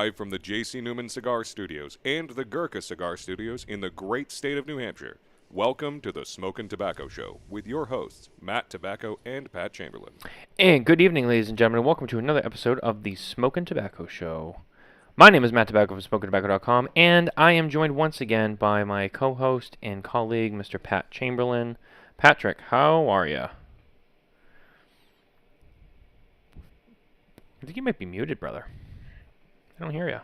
Live from the J.C. Newman Cigar Studios and the Gurkha Cigar Studios in the great state of New Hampshire. Welcome to the Smokin Tabacco Show with your hosts, Matt Tobacco and Pat Chamberlain. And good evening, ladies and gentlemen. Welcome to another episode of the Smokin Tabacco Show. My name is Matt Tobacco from SmokinTobacco.com, and I am joined once again by my co-host and colleague, Mr. Pat Chamberlain. Patrick, how are you? I think you might be muted, brother. I don't hear you.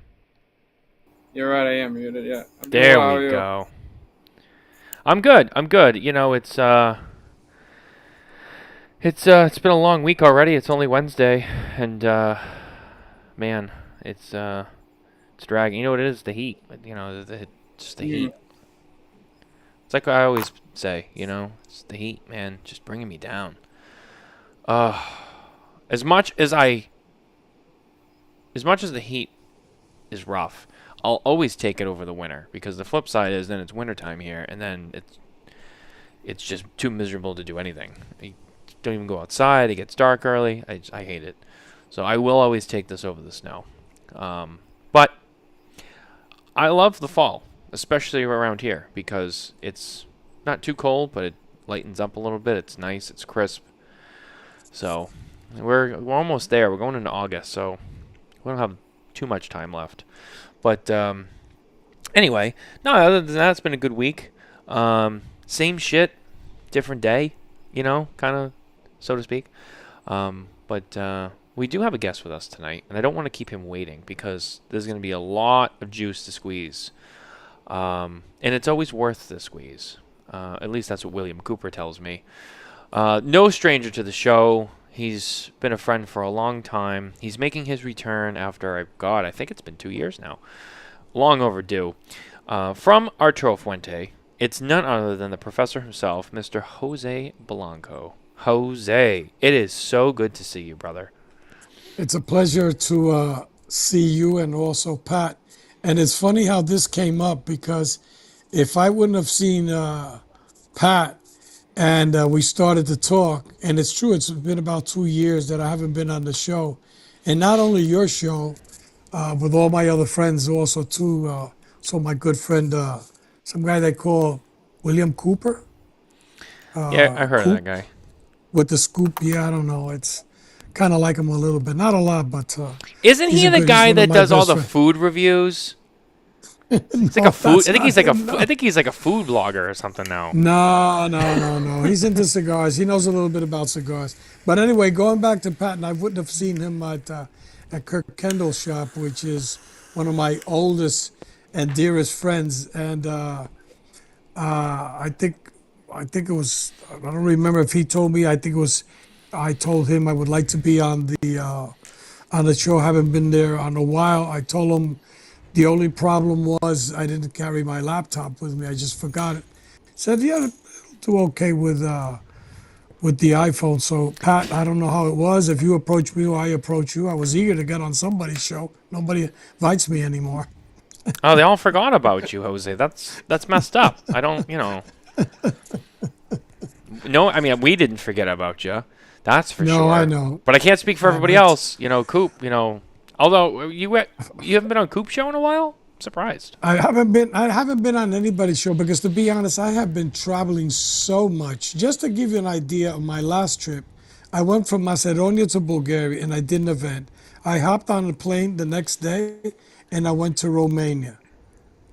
You're right, I am muted, yeah. There we go. I'm good. You know, it's been a long week already. It's only Wednesday, and man, it's dragging. You know what it is? The heat. You know, just the heat. It's like I always say, you know, it's the heat, man, just bringing me down. As much as the heat is rough, I'll always take it over the winter, because the flip side is then it's wintertime here, and then it's just too miserable to do anything. You don't even go outside. It gets dark early. I hate it. So I will always take this over the snow. But I love the fall, especially around here, because it's not too cold, but it lightens up a little bit. It's nice. It's crisp. So we're almost there. We're going into August, so we don't have too much time left. But anyway, no, other than that, it's been a good week. Same shit, different day, you know, kind of, so to speak. But we do have a guest with us tonight, and I don't want to keep him waiting, because there's going to be a lot of juice to squeeze. And it's always worth the squeeze. At least that's what William Cooper tells me. No stranger to the show. He's been a friend for a long time. He's making his return after, I think it's been 2 years now. Long overdue. From Arturo Fuente, it's none other than the professor himself, Mr. Jose Blanco. Jose, it is so good to see you, brother. It's a pleasure to see you and also Pat. And it's funny how this came up, because if I wouldn't have seen Pat and we started to talk, and it's true, it's been about 2 years that I haven't been on the show. And not only your show, with all my other friends also too. So my good friend, some guy they call William Cooper. Yeah, I heard of that guy. With the scoop, yeah, I don't know. It's kind of like him a little bit. Not a lot, but... Isn't he the guy that does all the food reviews? It's like a food. I think he's like a food blogger or something now. No. He's into cigars. He knows a little bit about cigars. But anyway, going back to Patton, I wouldn't have seen him at Kirk Kendall's shop, which is one of my oldest and dearest friends. And I think it was. I don't remember if he told me. I think it was. I told him I would like to be on the show. Haven't been there in a while. I told him. The only problem was I didn't carry my laptop with me. I just forgot it. Said, yeah, it'll do okay with the iPhone. So, Pat, I don't know how it was. If you approach me or I approach you, I was eager to get on somebody's show. Nobody invites me anymore. Oh, they all forgot about you, Jose. That's messed up. I don't, you know. No, I mean, we didn't forget about you. That's for sure. No, I know. But I can't speak for everybody else. You know, Coop, you know. Although you haven't been on Coop's show in a while? I'm surprised. I haven't been on anybody's show, because to be honest, I have been traveling so much. Just to give you an idea of my last trip, I went from Macedonia to Bulgaria and I did an event. I hopped on a plane the next day and I went to Romania.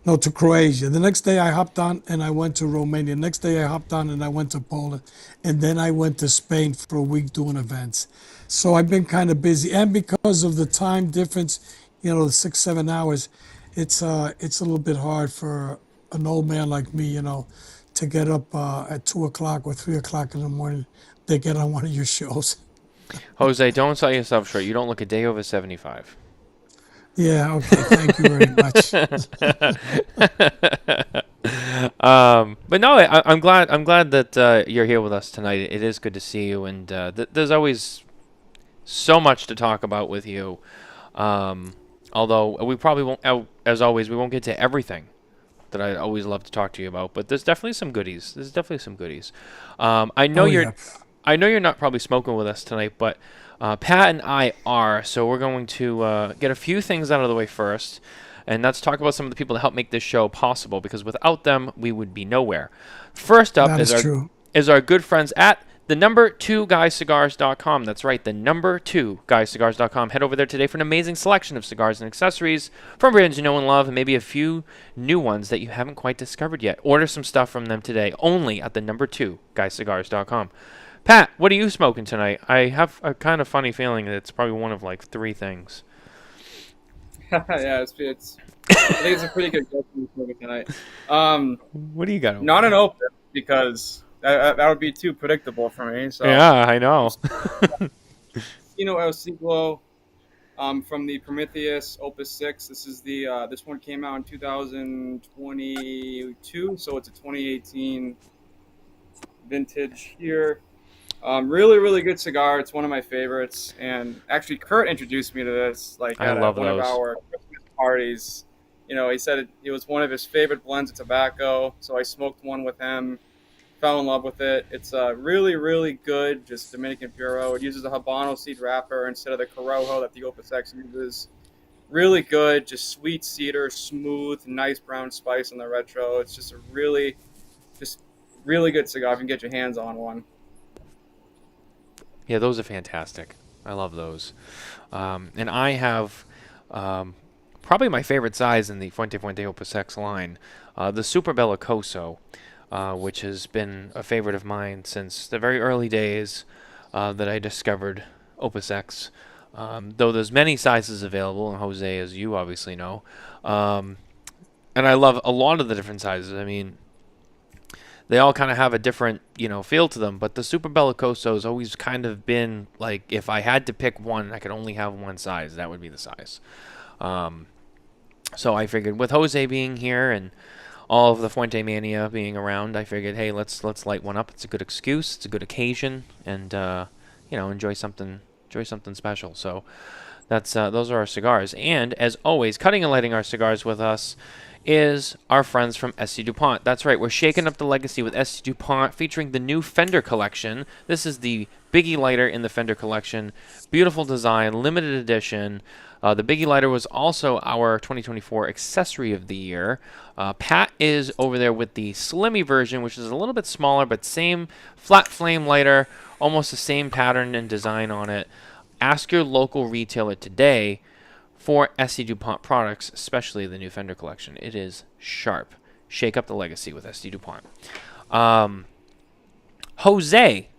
No, to Croatia. The next day I hopped on and I went to Romania. The next day I hopped on and I went to Poland. And then I went to Spain for a week doing events. So I've been kind of busy. And because of the time difference, you know, the 6-7 hours, it's a little bit hard for an old man like me, you know, to get up at 2 o'clock or 3 o'clock in the morning to get on one of your shows. Jose, don't sell yourself short. You don't look a day over 75. Yeah, okay. Thank you very much. But no, I'm glad that you're here with us tonight. It is good to see you, and there's always so much to talk about with you. Although we probably won't, as always, we won't get to everything that I always love to talk to you about. But there's definitely some goodies. I know I know you're not probably smoking with us tonight, but Pat and I are. So we're going to get a few things out of the way first, and let's talk about some of the people that help make this show possible. Because without them, we would be nowhere. First up That is true. is our good friends at the number 2guyscigars.com. That's right, the number 2guyscigars.com. Head over there today for an amazing selection of cigars and accessories from brands you know and love, and maybe a few new ones that you haven't quite discovered yet. Order some stuff from them today, only at the number 2guyscigars.com. Pat, what are you smoking tonight? I have a kind of funny feeling that it's probably one of like three things. Yeah, it's I think it's a pretty good guess for smoking tonight. What do you got? Not an open because that would be too predictable for me. So Yeah, I know. El Siglo, from the Prometheus Opus 6. This is the this one came out in 2022, so it's a 2018 vintage here. Really, really good cigar. It's one of my favorites. And actually, Kurt introduced me to this I at love one of those. our Christmas parties. He said it was one of his favorite blends of tobacco. So I smoked one with him, fell in love with it. It's really, really good, just Dominican Puro. It uses a Habano seed wrapper instead of the Corojo that the Opus X uses. Really good, just sweet cedar, smooth, nice brown spice on the retro. It's just really good cigar if you can get your hands on one. Yeah, those are fantastic. I love those. And I have probably my favorite size in the Fuente Opus X line, the Super Bellicoso, which has been a favorite of mine since the very early days that I discovered Opus X. Though there's many sizes available, and Jose, as you obviously know. And I love a lot of the different sizes. I mean, they all kind of have a different, feel to them. But the Super Bellicoso has always kind of been like, if I had to pick one, I could only have one size. That would be the size. So I figured with Jose being here and all of the Fuente Mania being around, I figured, hey, let's light one up. It's a good excuse. It's a good occasion, and enjoy something special. So that's those are our cigars. And as always, cutting and lighting our cigars with us is our friends from SC Dupont. That's right, we're shaking up the legacy with SC Dupont, featuring the new Fender collection. This is the Biggie lighter in the Fender collection. Beautiful design, limited edition. The Biggie lighter was also our 2024 accessory of the year. Pat is over there with the Slimmy version, which is a little bit smaller, but same flat flame lighter, almost the same pattern and design on it. Ask your local retailer today for SC Dupont products, especially the new Fender collection. It is sharp. Shake up the legacy with SC Dupont. Jose,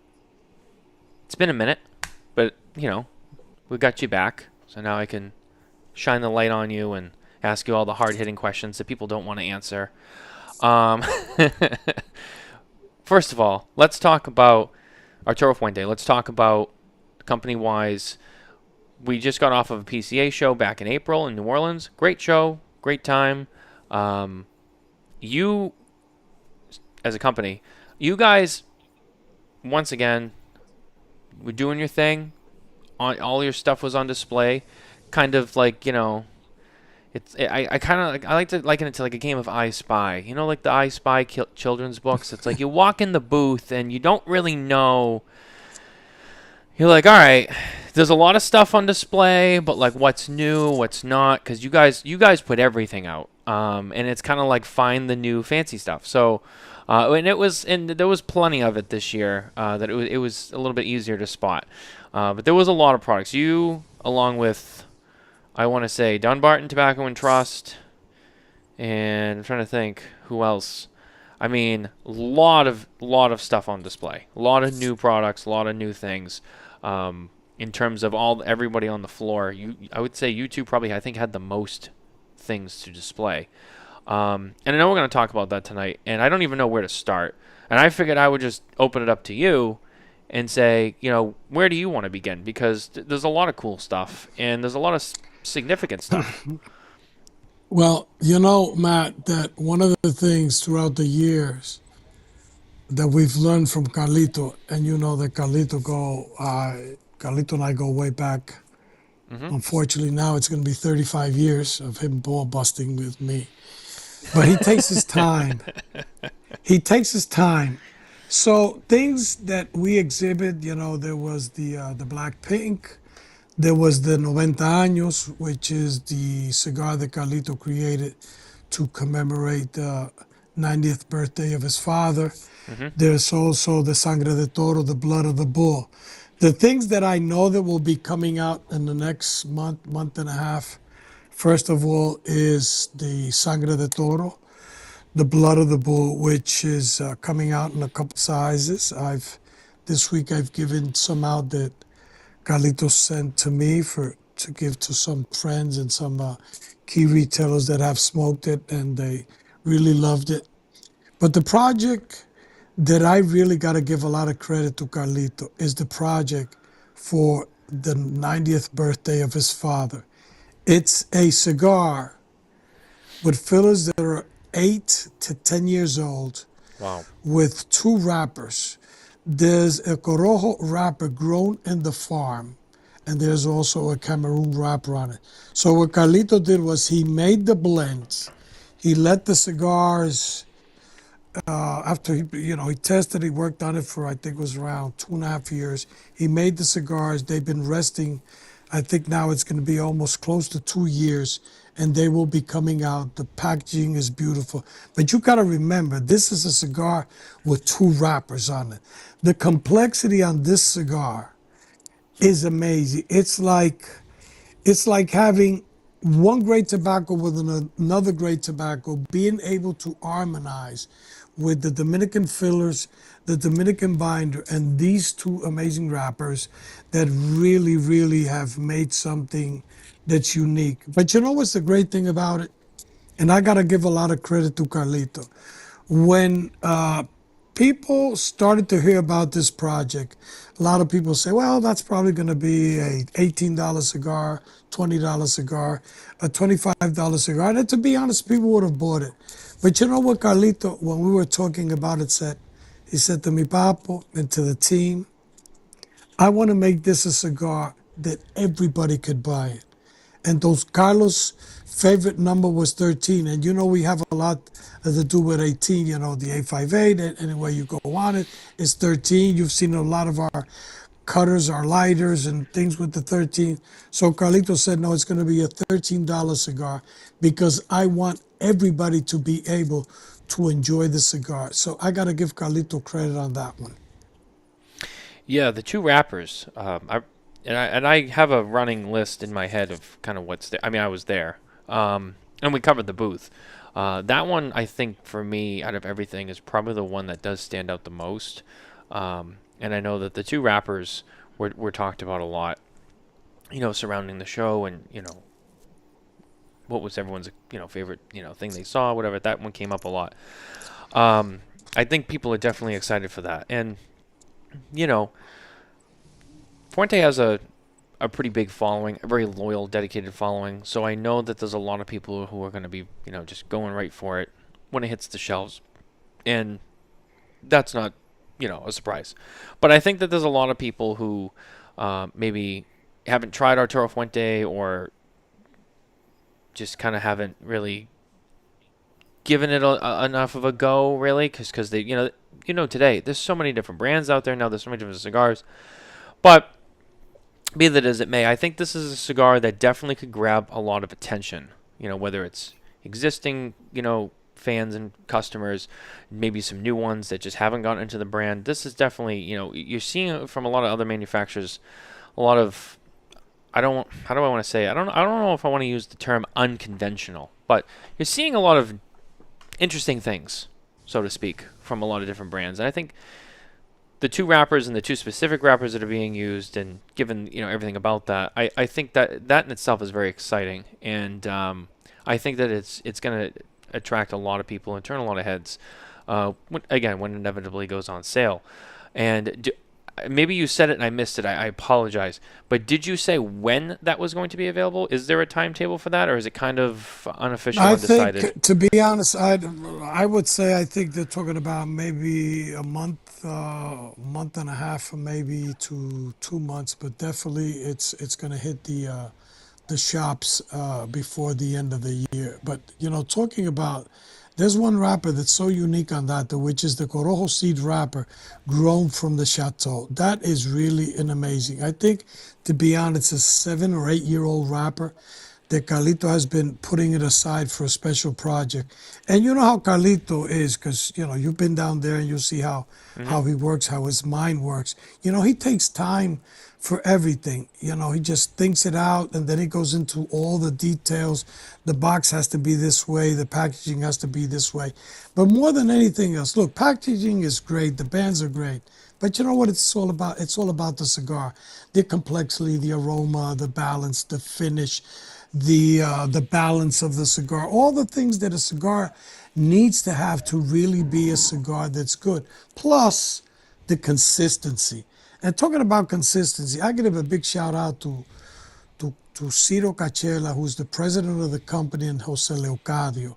it's been a minute, but we got you back, so now I can shine the light on you and ask you all the hard-hitting questions that people don't want to answer. First of all, let's talk about Arturo Fuente. Let's talk about company-wise. We just got off of a PCA show back in April in New Orleans. Great show, great time. You, as a company, you guys, once again, were doing your thing. All your stuff was on display. Kind of like, I like to liken it to like a game of I Spy. Like the I Spy children's books. It's like you walk in the booth and you don't really know. You're like, all right, there's a lot of stuff on display, but like what's new, what's not, because you guys put everything out, and it's kind of like find the new fancy stuff. So, and there was plenty of it this year that it was a little bit easier to spot, but there was a lot of products. You, along with, I want to say Dunbarton Tobacco and Trust, and I'm trying to think who else. I mean, lot of stuff on display, a lot of new products, a lot of new things. In terms of everybody on the floor, I would say you two probably, I think, had the most things to display. And I know we're going to talk about that tonight, and I don't even know where to start. And I figured I would just open it up to you and say, where do you want to begin? Because there's a lot of cool stuff, and there's a lot of significant stuff. Well, Matt, that one of the things throughout the years that we've learned from Carlito, and that Carlito and I go way back. Mm-hmm. Unfortunately, now it's going to be 35 years of him ball busting with me. But he takes his time. He takes his time So things that we exhibit, there was the black pink, there was the 90 años, which is the cigar that Carlito created to commemorate the 90th birthday of his father. Hmm. There's also the sangre de toro, the blood of the bull. The things that I know that will be coming out in the next month, month and a half, first of all, is the sangre de toro, the blood of the bull, which is coming out in a couple sizes. This week I've given some out that Carlitos sent to me to give to some friends and some key retailers that have smoked it, and they really loved it. But the project that I really got to give a lot of credit to Carlito is the project for the 90th birthday of his father. It's a cigar with fillers that are 8 to 10 years old Wow. with two wrappers. There's a Corojo wrapper grown in the farm, and there's also a Cameroon wrapper on it. So what Carlito did was he made the blends. He let the cigars after he tested, he worked on it for I think it was around 2.5 years. He made the cigars. They've been resting. I think now it's going to be almost close to 2 years, and they will be coming out. The packaging is beautiful, but you got to remember this is a cigar with two wrappers on it. The complexity on this cigar is amazing. It's like having one great tobacco with another great tobacco, being able to harmonize with the Dominican fillers, the Dominican binder, and these two amazing wrappers that really, really have made something that's unique. But you know what's the great thing about it? And I got to give a lot of credit to Carlito. When people started to hear about this project, a lot of people say, well, that's probably going to be a $18 cigar, $20 cigar, a $25 cigar. And to be honest, people would have bought it. But you know what Carlito, when we were talking about it, said? He said to me, Papo, and to the team, I want to make this a cigar that everybody could buy it. And those Carlos' favorite number was 13. And we have a lot to do with 18, the 858, and anywhere you go on it, it's 13. You've seen a lot of our cutters, our lighters, and things with the 13. So Carlito said, no, it's going to be a $13 cigar because I want everybody to be able to enjoy the cigar. So I got to give Carlito credit on that one. Yeah, the two rappers. I have a running list in my head of kind of what's there. I mean, I was there, and we covered the booth. That one, I think, for me, out of everything, is probably the one that does stand out the most. And I know that the two rappers were talked about a lot, surrounding the show, and what was everyone's favorite thing they saw, whatever. That one came up a lot. I think people are definitely excited for that, and Fuente has a pretty big following, a very loyal, dedicated following. So I know that there's a lot of people who are going to be, just going right for it when it hits the shelves. And that's not, a surprise. But I think that there's a lot of people who maybe haven't tried Arturo Fuente or just kind of haven't really given it enough of a go, really, because they, today there's so many different brands out there now. There's so many different cigars. But be that as it may, I think this is a cigar that definitely could grab a lot of attention, whether it's existing, fans and customers, maybe some new ones that just haven't gotten into the brand. This is definitely, you're seeing it from a lot of other manufacturers, a lot of, how do I want to say it? I don't know if I want to use the term unconventional, but you're seeing a lot of interesting things, so to speak, from a lot of different brands. And I think the two wrappers and the two specific wrappers that are being used, and given everything about that, I think that in itself is very exciting, and I think that it's going to attract a lot of people and turn a lot of heads. When it inevitably goes on sale, and maybe you said it and I missed it. I apologize, but did you say when that was going to be available? Is there a timetable for that, or is it kind of unofficial, undecided? Think, to be honest, I would say I think they're talking about maybe a month, month and a half, or maybe to 2 months. But definitely, it's going to hit the shops before the end of the year. But talking about There's one wrapper that's so unique on that, which is the Corojo seed wrapper grown from the Chateau. That is really an amazing. I think, to be honest, it's a 7 or 8 year old wrapper that Carlito has been putting it aside for a special project. And you know how Carlito is, because you've been down there and you see how he works, how his mind works. He takes time for everything. He just thinks it out, and then he goes into all the details. The box has to be this way, the packaging has to be this way. But more than anything else, look, packaging is great, the bands are great. But you know what it's all about? It's all about the cigar, the complexity, the aroma, the balance, the finish, the balance of the cigar, all the things that a cigar needs to have to really be a cigar that's good. Plus the consistency. And talking about consistency, I give a big shout out to Ciro Cachela, who's the president of the company, and Jose Leocadio.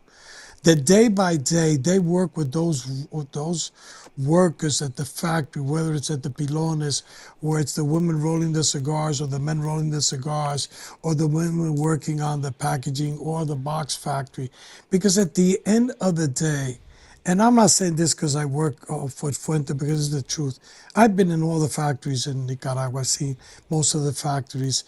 That day by day they work with those workers at the factory, whether it's at the pilones, where it's the women rolling the cigars, or the men rolling the cigars, or the women working on the packaging, or the box factory. Because at the end of the day, and I'm not saying this because I work for Fuente, because it's the truth. I've been in all the factories in Nicaragua. I've seen most of the factories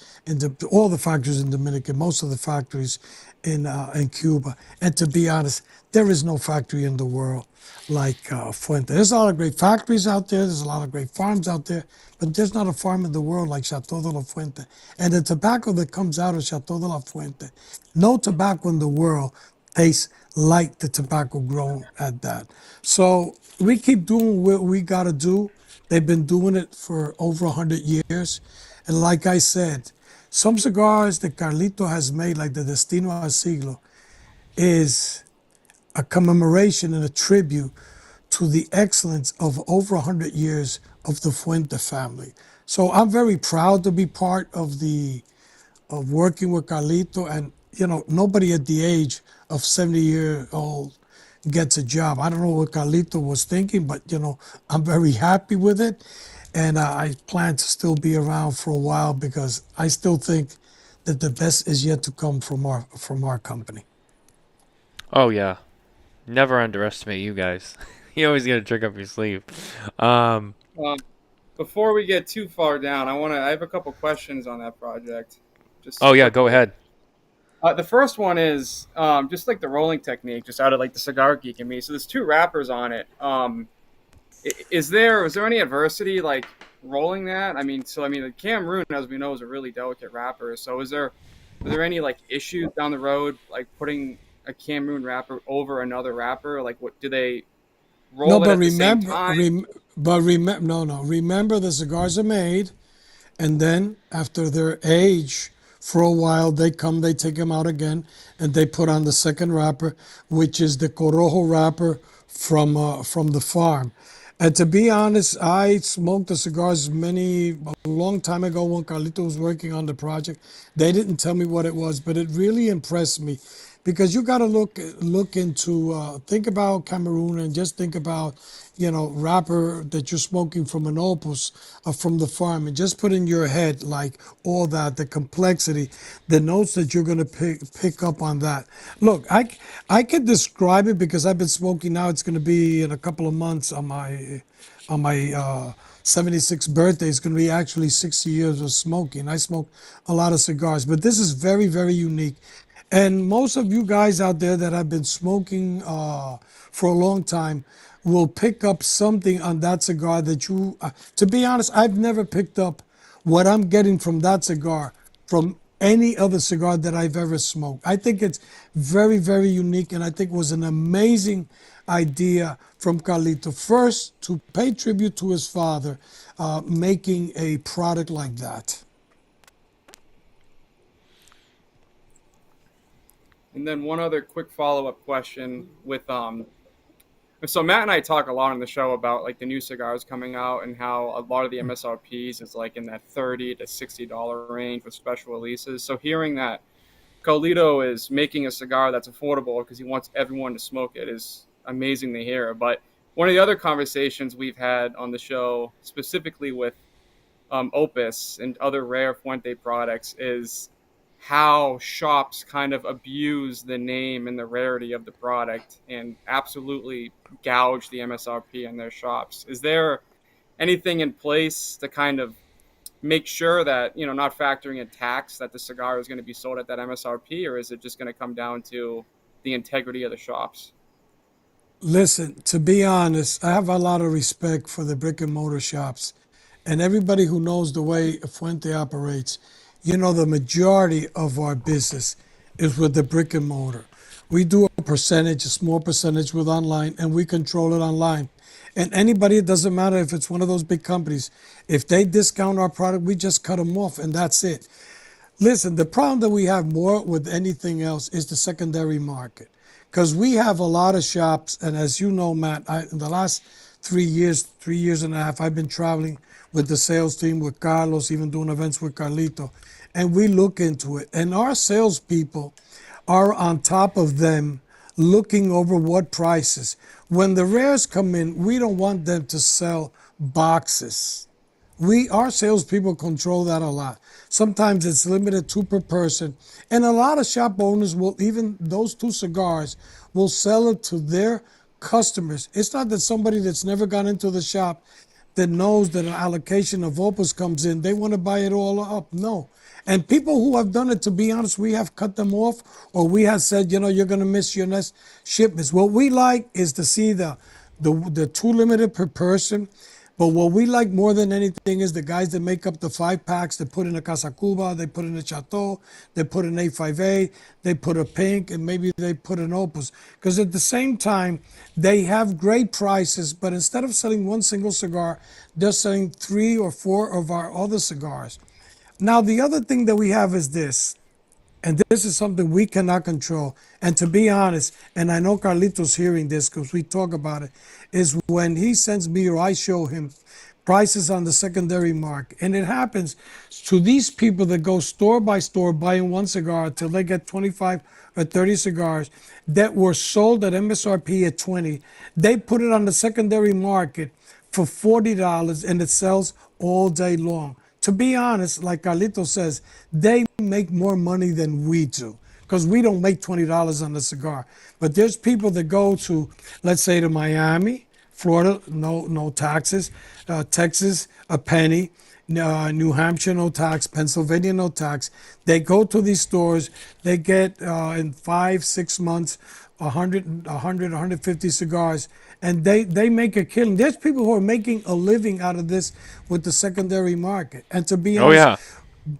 all the factories in Dominican, most of the factories in Cuba. And to be honest, there is no factory in the world like Fuente. There's a lot of great factories out there. There's a lot of great farms out there, but there's not a farm in the world like Chateau de la Fuente. And the tobacco that comes out of Chateau de la Fuente, no tobacco in the world tastes like the tobacco grown at that. So we keep doing what we got to do. They've been doing it for over 100 years. And like I said, some cigars that Carlito has made, like the Destino al Siglo, is a commemoration and a tribute to the excellence of over 100 years of the Fuente family. So I'm very proud to be part of working with Carlito. And nobody at the age of 70-year-old gets a job. I don't know what Carlito was thinking, but I'm very happy with it, and I plan to still be around for a while, because I still think that the best is yet to come from our company. Oh yeah, never underestimate you guys. You always get a trick up your sleeve. Um, Um, Before we get too far down, I have a couple questions on that project. Just oh yeah, go quickly. ahead. The first one is just like the rolling technique, just out of like the cigar geek in me. So there's two wrappers on it. Is there any adversity like rolling that? The Cameroon, as we know, is a really delicate wrapper. So was there any like issues down the road, like putting a Cameroon wrapper over another wrapper? Like, what do they No, roll it but at the same remember, time? no. Remember, the cigars are made, and then after their age for a while, they take them out again, and they put on the second wrapper, which is the Corojo wrapper from the farm. And to be honest, I smoked the cigars a long time ago when Carlito was working on the project. They didn't tell me what it was, but it really impressed me, because you got to look into think about Cameroon, and just think about wrapper that you're smoking from an opus from the farm, and just put in your head like all that, the complexity, the notes that you're going to pick up on that. Look, I can describe it, because I've been smoking now. It's going to be in a couple of months on my 76th birthday. It's going to be actually 60 years of smoking. I smoke a lot of cigars, but this is very, very unique. And most of you guys out there that have been smoking for a long time will pick up something on that cigar that to be honest, I've never picked up what I'm getting from that cigar from any other cigar that I've ever smoked. I think it's very, very unique, and I think it was an amazing idea from Carlito. First, to pay tribute to his father, making a product like that. And then one other quick follow-up question with so Matt and I talk a lot on the show about like the new cigars coming out, and how a lot of the MSRPs is like in that $30 to $60 range with special releases. So hearing that Carlito is making a cigar that's affordable because he wants everyone to smoke it is amazing to hear. But one of the other conversations we've had on the show, specifically with Opus and other rare Fuente products, is how shops kind of abuse the name and the rarity of the product and absolutely gouge the MSRP in their shops. Is there anything in place to kind of make sure that, not factoring in tax, that the cigar is going to be sold at that MSRP, or is it just going to come down to the integrity of the shops? Listen, to be honest, I have a lot of respect for the brick and mortar shops and everybody who knows the way Fuente operates. You know, the majority of our business is with the brick and mortar. We do a percentage, a small percentage with online, and we control it online. And anybody, it doesn't matter if it's one of those big companies, if they discount our product, we just cut them off and that's it. Listen, the problem that we have more with anything else is the secondary market. Because we have a lot of shops, and as you know, Matt, in the last 3 years, 3 years and a half, I've been traveling with the sales team, with Carlos, even doing events with Carlito, and we look into it. And our salespeople are on top of them, looking over what prices. When the rares come in, we don't want them to sell boxes. Our salespeople control that a lot. Sometimes it's limited two per person, and a lot of shop owners will, even those two cigars, will sell it to their customers. It's not that somebody that's never gone into the shop that knows that an allocation of Opus comes in, they want to buy it all up. No. And people who have done it, to be honest, we have cut them off, or we have said, you're going to miss your next shipments. What we like is to see the two limited per person. But what we like more than anything is the guys that make up the 5 packs. They put in a Casa Cuba, they put in a Chateau, they put an A5A, they put a Pink, and maybe they put an Opus. Because at the same time, they have great prices, but instead of selling one single cigar, they're selling 3 or 4 of our other cigars. Now, the other thing that we have is this, and this is something we cannot control. And to be honest, and I know Carlito's hearing this because we talk about it, is when he sends me or I show him prices on the secondary market. And it happens to these people that go store by store buying one cigar till they get 25 or 30 cigars that were sold at MSRP at 20. They put it on the secondary market for $40 and it sells all day long. To be honest, like Carlito says, they make more money than we do because we don't make $20 on the cigar. But there's people that go to, let's say, to Miami, Florida, no taxes, Texas, a penny, New Hampshire, no tax, Pennsylvania, no tax. They go to these stores, they get in 5-6 months 150 cigars, and they make a killing. There's people who are making a living out of this with the secondary market. And to be honest, yeah.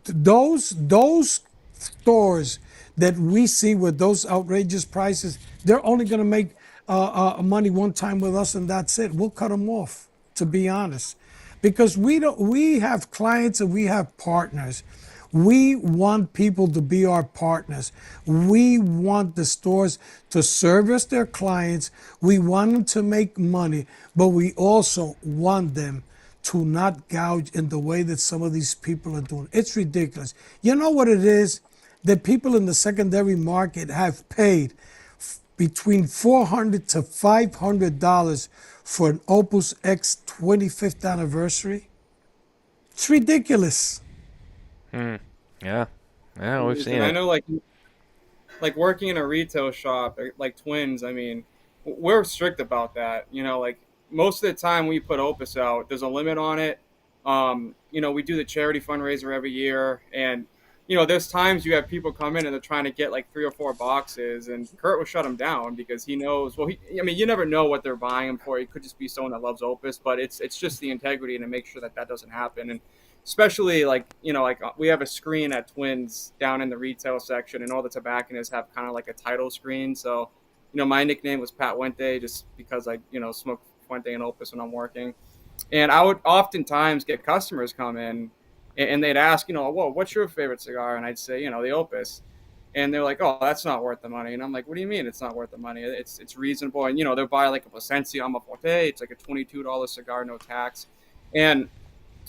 those stores that we see with those outrageous prices, they're only going to make money one time with us, and that's it. We'll cut them off, to be honest, because we have clients and we have partners. We want people to be our partners. We want the stores to service their clients. We want them to make money, but we also want them to not gouge in the way that some of these people are doing. It's ridiculous. You know what it is? The people in the secondary market have paid between $400 to $500 for an Opus X 25th anniversary. It's ridiculous. Yeah. Yeah, we've seen And I it. know, like working in a retail shop, like Twins. I mean, we're strict about that. Like most of the time we put Opus out, there's a limit on it. We do the charity fundraiser every year, and there's times you have people come in and they're trying to get like 3 or 4 boxes, and Kurt will shut them down because he knows. Well, you never know what they're buying them for. It could just be someone that loves Opus, but it's just the integrity to make sure that doesn't happen. And especially like we have a screen at Twins down in the retail section, and all the tobacconists have kind of like a title screen. So my nickname was Pat Fuente just because I smoke Fuente and Opus when I'm working. And I would oftentimes get customers come in and they'd ask, whoa, what's your favorite cigar? And I'd say, the Opus. And they're like, oh, that's not worth the money. And I'm like, what do you mean it's not worth the money? It's reasonable. And they'll buy like a Plasencia Amaforte. It's like a $22 cigar, no tax. And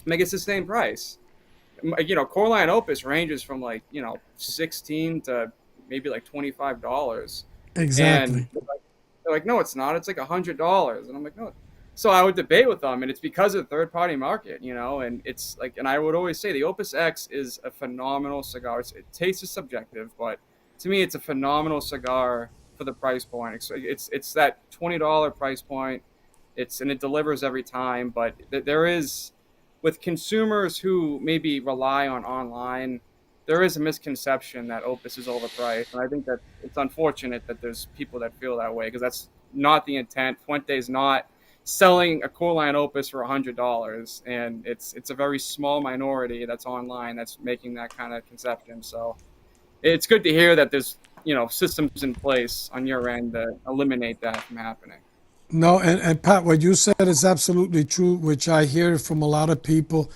like it's the same price. Core Opus ranges from like 16 to maybe like $25. Exactly. And they're like, no, it's not. It's like $100. And I'm like, no, So I would debate with them, and it's because of the third party market, and it's like, and I would always say the Opus X is a phenomenal cigar. It taste is subjective, but to me, it's a phenomenal cigar for the price point. It's that $20 price point. And it delivers every time, but there is, with consumers who maybe rely on online, there is a misconception that Opus is overpriced, and I think that it's unfortunate that there's people that feel that way because that's not the intent. Fuente is not selling a core line Opus for $100, and it's a very small minority that's online that's making that kind of conception. So it's good to hear that there's systems in place on your end to eliminate that from happening. No, and Pat, what you said is absolutely true, which I hear from a lot of people.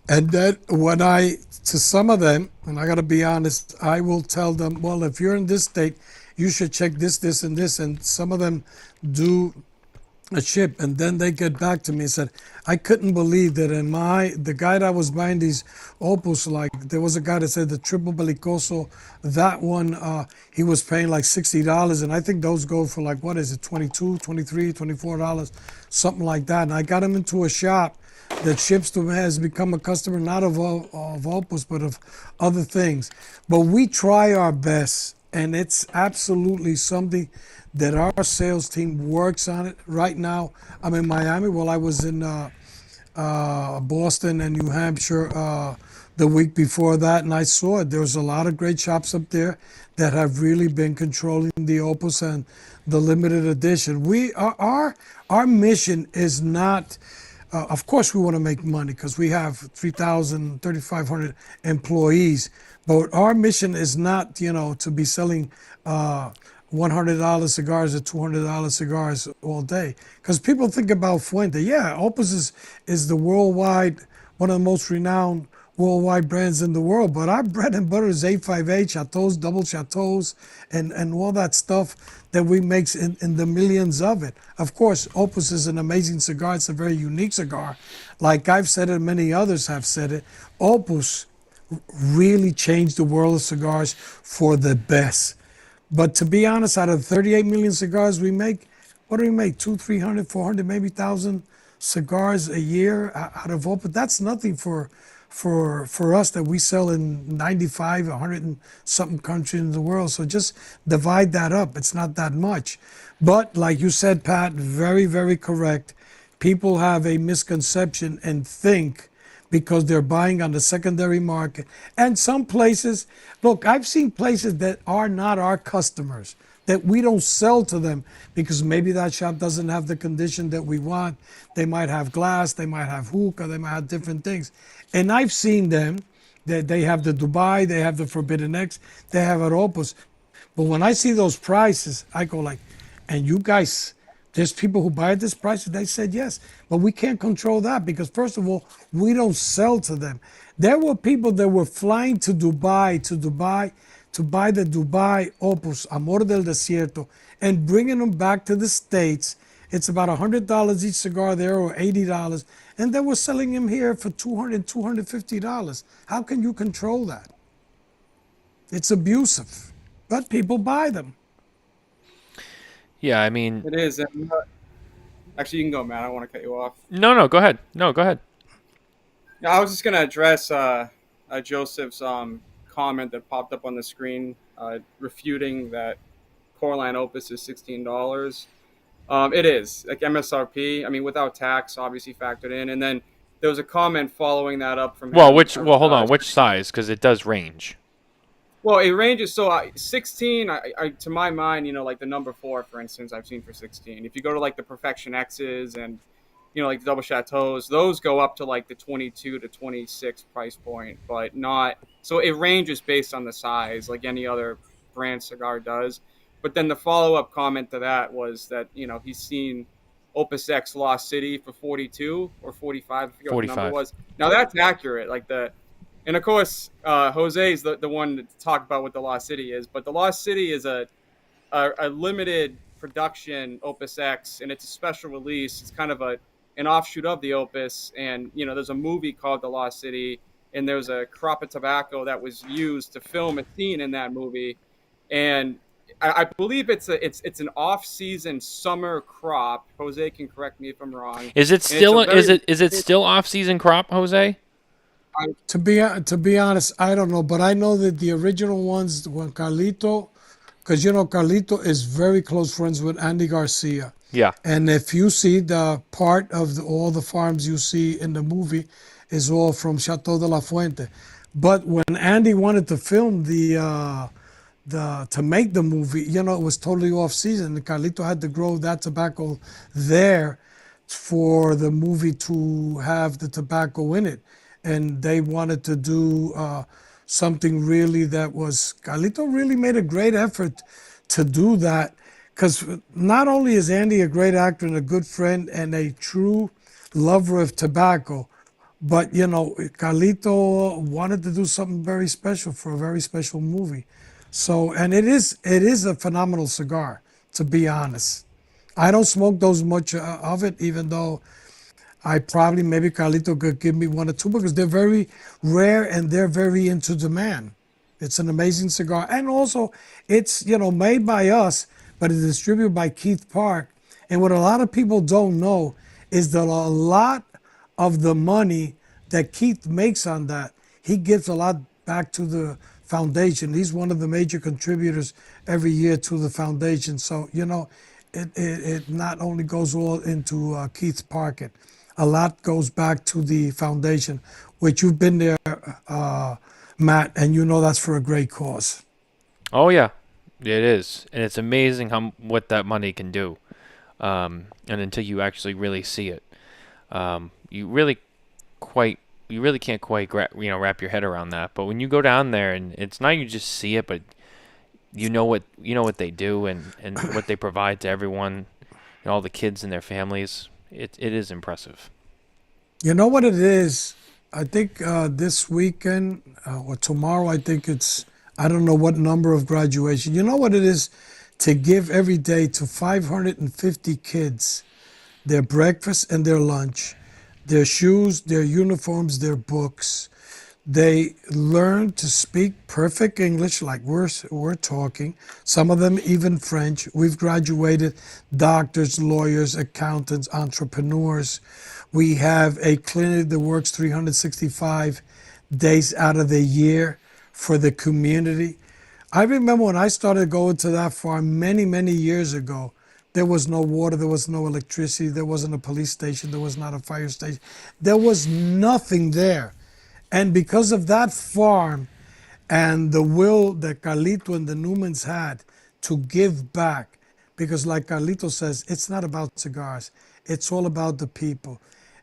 And then when to some of them, and I got to be honest, I will tell them, well, if you're in this state, you should check this, this, and this. And some of them do a chip, and then they get back to me and said, I couldn't believe that the guy that was buying these Opus, like there was a guy that said the triple belicoso, that one, he was paying like $60, and I think those go for like, what is it, 22, 23, $24, something like that. And I got him into a shop that ships to him, has become a customer not of Opus, but of other things. But we try our best, and it's absolutely something that our sales team works on it right now. I'm in Miami. Well, I was in Boston and New Hampshire the week before that, and I saw it. There's a lot of great shops up there that have really been controlling the Opus and the limited edition. Our mission is not. Of course, we want to make money because we have 3,000, 3,500 employees. But our mission is not, to be selling $100 cigars or $200 cigars all day. Because people think about Fuente. Yeah, Opus is the worldwide, one of the most renowned worldwide brands in the world. But our bread and butter is 858, Chateaus, double Chateaus, and all that stuff that we make in the millions of it. Of course, Opus is an amazing cigar. It's a very unique cigar. Like I've said it, many others have said it. Opus really changed the world of cigars for the best. But to be honest, out of 38 million cigars we make, what do we make? 200, 300, 400, maybe 1,000 cigars a year out of Opus. That's nothing for us that we sell in 95, 100 and something countries in the world. So just divide that up. It's not that much. But like you said, Pat, very, very correct. People have a misconception and think because they're buying on the secondary market. And some places, look, I've seen places that are not our customers, that we don't sell to them because maybe that shop doesn't have the condition that we want. They might have glass, they might have hookah, they might have different things. And I've seen them, that they have the Dubai, they have the Forbidden X, they have it Opus. But when I see those prices, I go like, and you guys, there's people who buy at this price, and they said yes. But we can't control that because, first of all, we don't sell to them. There were people that were flying to Dubai to buy the Dubai Opus, Amor del Desierto, and bringing them back to the States. It's about $100 each cigar there, or $80, and they were selling them here for $200, $250. How can you control that? It's abusive, but people buy them. Yeah, I mean, It is. Actually, you can go, Matt. I don't want to cut you off. no, go ahead. No, go ahead. Yeah, I was just going to address Joseph's comment that popped up on the screen, refuting that core line Opus is $16. It is like MSRP. I mean, without tax, obviously factored in. And then there was a comment following that up from. Well, hold on, which size? Because it does range. Well, it ranges. So 16, to my mind, like the number 4, for instance, I've seen for 16. If you go to like the Perfection X's and, like the Double Chateaus, those go up to like the 22 to 26 price point, but not. So it ranges based on the size, like any other brand cigar does. But then the follow-up comment to that was that, he's seen Opus X Lost City for 42 or 45. I forget what the number was. Now that's accurate. And of course, Jose is the one to talk about what the Lost City is. But the Lost City is a limited production Opus X, and it's a special release. It's kind of an offshoot of the Opus. And, there's a movie called The Lost City, and there's a crop of tobacco that was used to film a scene in that movie. And I believe it's an off-season summer crop. Jose can correct me if I'm wrong. Is it And it's a still very, is it still off-season crop, Jose? To be honest, I don't know, but I know that the original ones when Carlito, because Carlito is very close friends with Andy Garcia, Yeah. and if you see the part of all the farms you see in the movie, is all from Chateau de la Fuente. But when Andy wanted to film the to make the movie, it was totally off season. And Carlito had to grow that tobacco there for the movie to have the tobacco in it, and they wanted to do something really that was. Carlito really made a great effort to do that, because not only is Andy a great actor and a good friend and a true lover of tobacco, but Carlito wanted to do something very special for a very special movie. So, and it is a phenomenal cigar, to be honest. I don't smoke those much of it, even though I probably maybe Carlito could give me one or two, because they're very rare and they're very into demand. It's an amazing cigar, and also it's made by us, but it's distributed by Keith Park. And what a lot of people don't know is that a lot of the money that Keith makes on that, he gives a lot back to the foundation. He's one of the major contributors every year to the foundation. So, it not only goes all into Keith's pocket, a lot goes back to the foundation, which you've been there, Matt, and that's for a great cause. Oh yeah, it is, and it's amazing what that money can do. And until you actually really see it, you really can't quite wrap your head around that. But when you go down there, and it's not you just see it, but you know what they do and what they provide to everyone, all the kids and their families. It is impressive. You know what it is? I think this weekend or tomorrow, I think I don't know what number of graduation. You know what it is to give every day to 550 kids their breakfast and their lunch, their shoes, their uniforms, their books. They learn to speak perfect English like we're talking, some of them even French. We've graduated doctors, lawyers, accountants, entrepreneurs. We have a clinic that works 365 days out of the year for the community. I remember when I started going to that farm many, many years ago, there was no water, there was no electricity, there wasn't a police station, there was not a fire station. There was nothing there. And because of that farm and the will that Carlito and the Newmans had to give back, because like Carlito says, it's not about cigars, it's all about the people.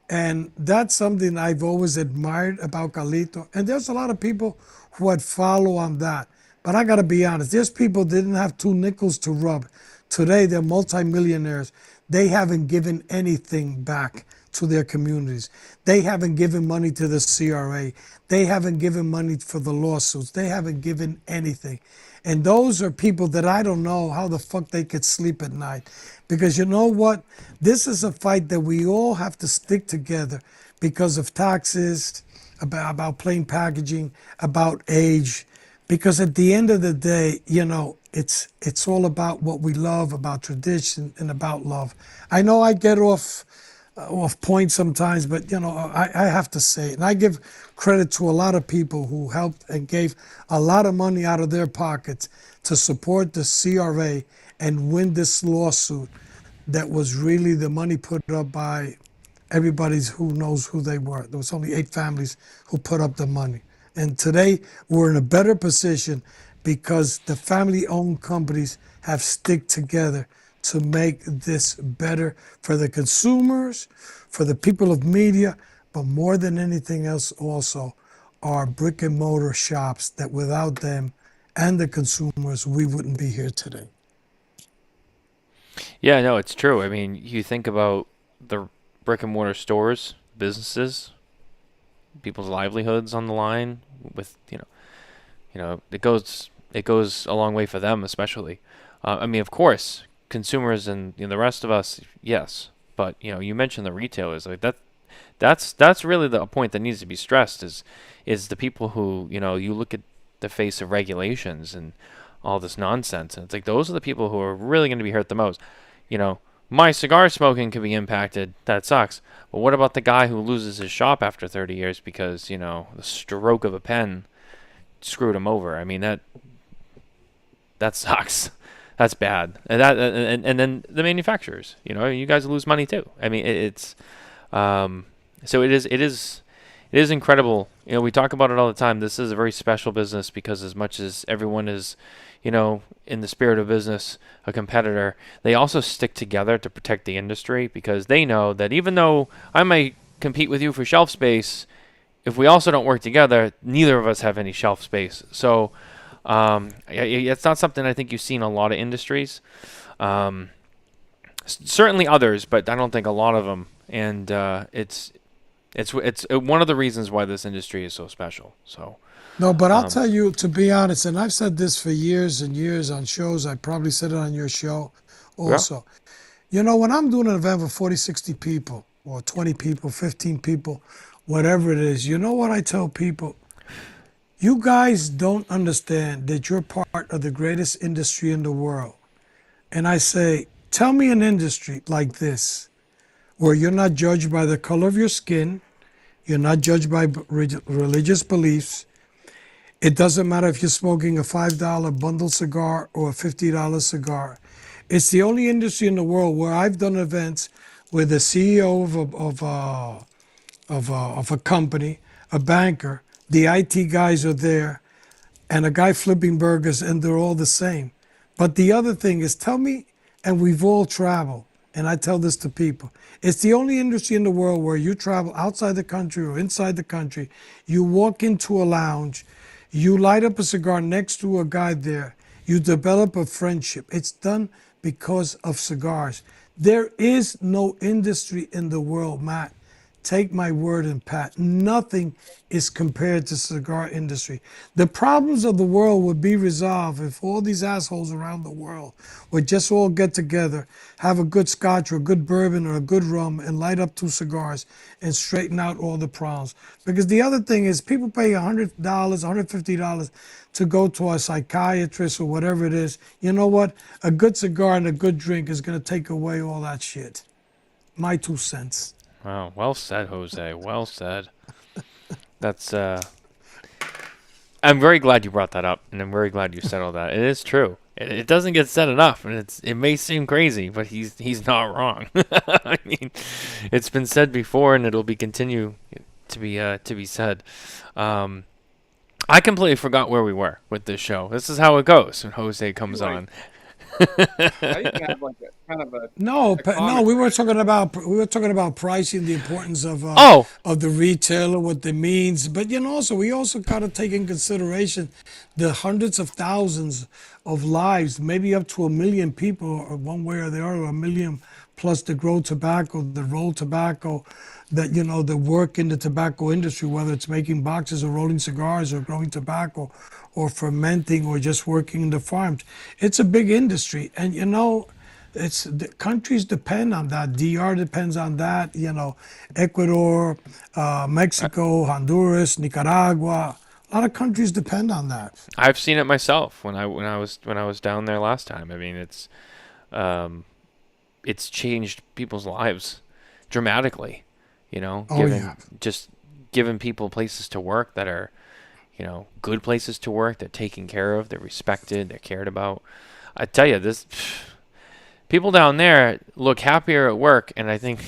And that's something I've always admired about Carlito. And there's a lot of people who would follow on that. But I got to be honest, there's people that didn't have two nickels to rub. Today, they're multimillionaires. They haven't given anything back to their communities. They haven't given money to the CRA. They haven't given money for the lawsuits. They haven't given anything. And those are people that I don't know how the fuck they could sleep at night. Because you know what? This is a fight that we all have to stick together because of taxes, about plain packaging, about age. Because at the end of the day, it's all about what we love, about tradition, and about love. I know I get off point sometimes, but I have to say it. And I give credit to a lot of people who helped and gave a lot of money out of their pockets to support the CRA and win this lawsuit that was really the money put up by everybody who knows who they were. There was only 8 families who put up the money. And today we're in a better position because the family-owned companies have stick together to make this better for the consumers, for the people of media, but more than anything else also are brick and mortar shops that without them and the consumers, we wouldn't be here today. Yeah, no, it's true. I mean, you think about the brick and mortar stores, businesses, people's livelihoods on the line with, it goes a long way for them, especially. I mean, of course, consumers and the rest of us, yes. But, you mentioned the retailers. Like that's really the point that needs to be stressed is the people who, you look at the face of regulations and all this nonsense. And it's like those are the people who are really going to be hurt the most. You know, my cigar smoking could be impacted. That sucks. But what about the guy who loses his shop after 30 years because, you know, the stroke of a pen screwed him over? I mean, that sucks. That's bad. And then the manufacturers, you know, you guys lose money too. I mean, so it is incredible. You know, we talk about it all the time. This is a very special business because as much as everyone is, you know, in the spirit of business, a competitor, they also stick together to protect the industry because they know that even though I might compete with you for shelf space, if we also don't work together, neither of us have any shelf space. So it's not something I think you see in a lot of industries. Certainly others, but I don't think a lot of them. And it's one of the reasons why this industry is so special. So. No, but I'll tell you, to be honest, and I've said this for years and years on shows. I probably said it on your show also. Yeah. You know, when I'm doing an event with 40, 60 people, or 20 people, 15 people, whatever it is, you know what I tell people? You guys don't understand that you're part of the greatest industry in the world. And I say, tell me an industry like this, where you're not judged by the color of your skin, you're not judged by religious beliefs. It doesn't matter if you're smoking a $5 bundle cigar or a $50 cigar. It's the only industry in the world where I've done events where the CEO of a company, a banker, the IT guys are there, and a guy flipping burgers, and they're all the same. But the other thing is, tell me, and we've all traveled, and I tell this to people, it's the only industry in the world where you travel outside the country or inside the country, you walk into a lounge, you light up a cigar next to a guy there. You develop a friendship. It's done because of cigars. There is no industry in the world, Matt. Take my word and Pat. Nothing is compared to cigar industry. The problems of the world would be resolved if all these assholes around the world would just all get together, have a good scotch or a good bourbon or a good rum and light up 2 cigars and straighten out all the problems. Because the other thing is people pay $100, $150 to go to a psychiatrist or whatever it is. You know what? A good cigar and a good drink is going to take away all that shit. My 2 cents. Wow, well said, Jose. Well said. That's I'm very glad you brought that up, and I'm very glad you said all that. It is true. It doesn't get said enough, and it may seem crazy, but he's not wrong. I mean, it's been said before, and it'll be continue to be said. I completely forgot where we were with this show. This is how it goes when Jose comes on. I even have like a kind of a No, comment. we were talking about pricing, the importance of the retailer, what it means. But you know, we also got to take in consideration the hundreds of thousands of lives, maybe up to 1 million people, or one way or the other, 1 million plus the grow tobacco, the roll tobacco, that you know, the work in the tobacco industry, whether it's making boxes or rolling cigars or growing tobacco or fermenting or just working in the farms. It's a big industry, and you know, the countries depend on that. DR depends on that. You know, Ecuador, Mexico, Honduras, Nicaragua. A lot of countries depend on that. I've seen it myself when I was down there last time. I mean, it's changed people's lives dramatically. You know, just giving people places to work that are, you know, good places to work. They're taken care of. They're respected. They're cared about. I tell you, people down there look happier at work, and I think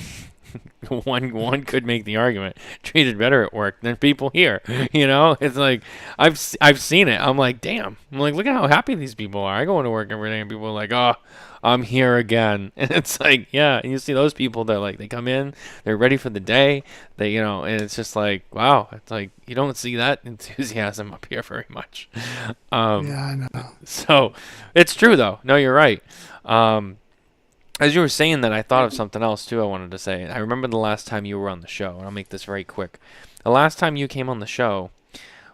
one could make the argument treated better at work than people here. You know, it's like I've seen it. I'm like, damn. I'm like, look at how happy these people are. I go into work every day, and people are like, oh, I'm here again. And it's like, yeah. And you see those people that like they come in, they're ready for the day. They, you know, and it's just like, wow. It's like you don't see that enthusiasm up here very much. Yeah, I know. So it's true though. No, you're right. As you were saying that, I thought of something else too I wanted to say. I remember the last time you were on the show, and I'll make this very quick. The last time you came on the show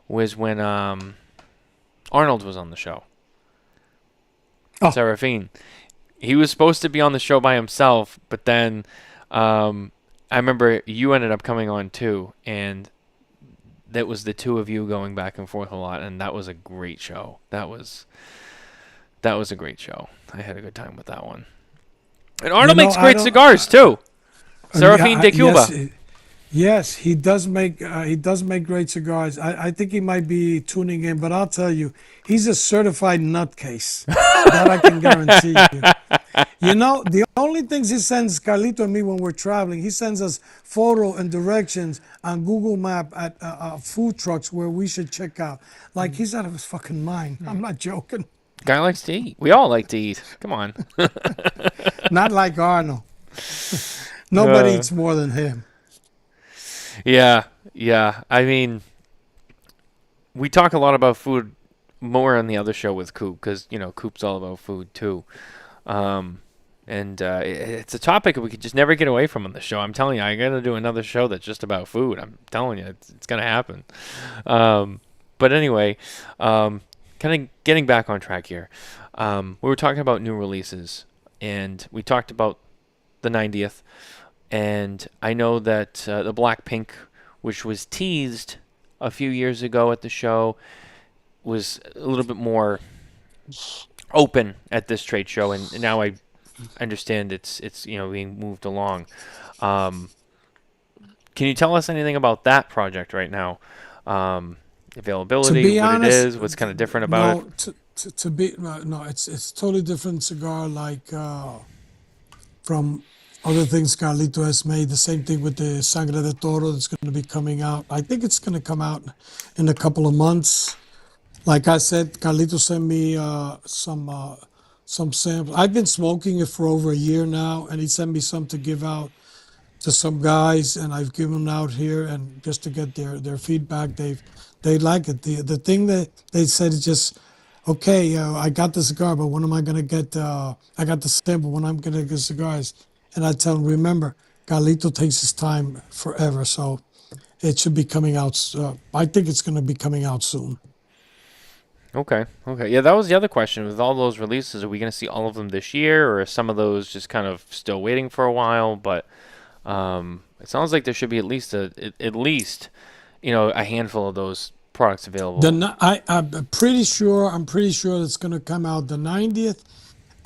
was when Arnold was on the show. Oh. Serafine. He was supposed to be on the show by himself, but then I remember you ended up coming on too, and that was the two of you going back and forth a lot, and that was a great show. That was That was a great show. I had a good time with that one. And Arnold makes I great don't. cigars too. Serafine de Yes, Cuba. yes, he does make great cigars. I think he might be tuning in, but I'll tell you, he's a certified nutcase. That I can guarantee you. You know, the only things he sends Carlito and me when we're traveling, he sends us photo and directions on Google Map at food trucks where we should check out. Like he's out of his fucking mind. I'm not joking. Guy likes to eat. We all like to eat. Come on. Not like Arnold. Nobody eats more than him. Yeah, yeah. I mean, we talk a lot about food more on the other show with Coop because Coop's all about food too. And it's a topic we could just never get away from on the show. I'm telling you, I got to do another show that's just about food. I'm telling you, it's going to happen. But anyway, kind of getting back on track here. We were talking about new releases, and we talked about the 90th. And I know that the Blackpink, which was teased a few years ago at the show, was a little bit more open at this trade show, and now I understand it's being moved along. Can you tell us anything about that project right now? Availability, what honest, it is, what's kind of different about it? It's totally different cigar. Like from other things Carlito has made. The same thing with the Sangre de Toro that's going to be coming out. I think it's going to come out in a couple of months. Like I said, Carlito sent me some samples. I've been smoking it for over a year now, and he sent me some to give out to some guys, and I've given them out here, and just to get their feedback. They like it. The thing that they said is just, okay, I got the cigar, but when am I going to get? I got the sample. When I'm going to get cigars? And I tell them, remember, Carlito takes his time forever, so it should be coming out. I think it's going to be coming out soon. Okay. Yeah, that was the other question. With all those releases, are we going to see all of them this year, or are some of those just kind of still waiting for a while? But it sounds like there should be at least a handful of those products available. I'm pretty sure it's going to come out the 90th,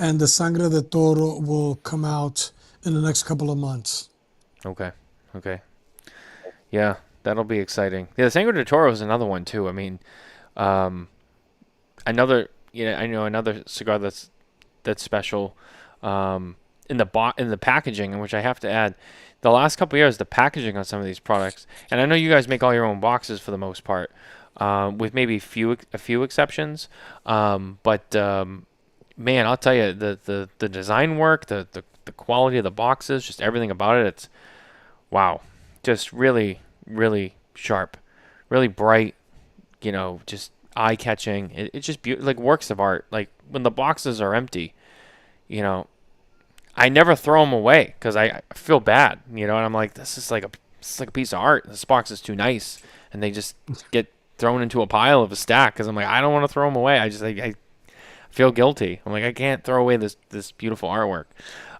and the Sangre de Toro will come out in the next couple of months. Okay. Yeah, that'll be exciting. Yeah, the Sangre de Toro is another one too. I mean, another cigar that's special in the packaging, in which I have to add, the last couple of years, the packaging on some of these products, and I know you guys make all your own boxes for the most part, with maybe a few exceptions, but man, I'll tell you, the design work, the quality of the boxes, just everything about it, it's wow, just really, really sharp, really bright, just eye-catching. It's just like works of art. Like when the boxes are empty, I never throw them away because I feel bad, and I'm like, this is like a piece of art. This box is too nice, and they just get thrown into a pile of a stack because I'm like, I don't want to throw them away. I feel guilty. I'm like, I can't throw away this beautiful artwork.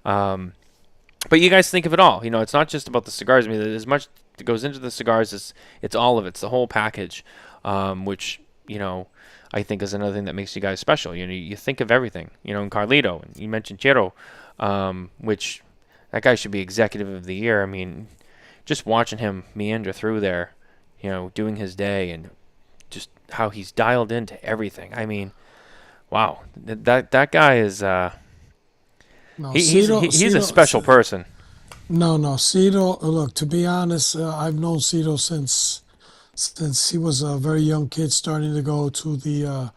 But you guys think of it all. It's not just about the cigars. I mean, as much that goes into the cigars, it's all of it. It's the whole package, which I think is another thing that makes you guys special. You think of everything. In Carlito, and you mentioned Chiro, which that guy should be executive of the year. I mean, just watching him meander through there, doing his day, and just how he's dialed into everything. I mean, wow, that guy is. He's a special person. No, Cito. Look, to be honest, I've known Cito since he was a very young kid, starting to go to the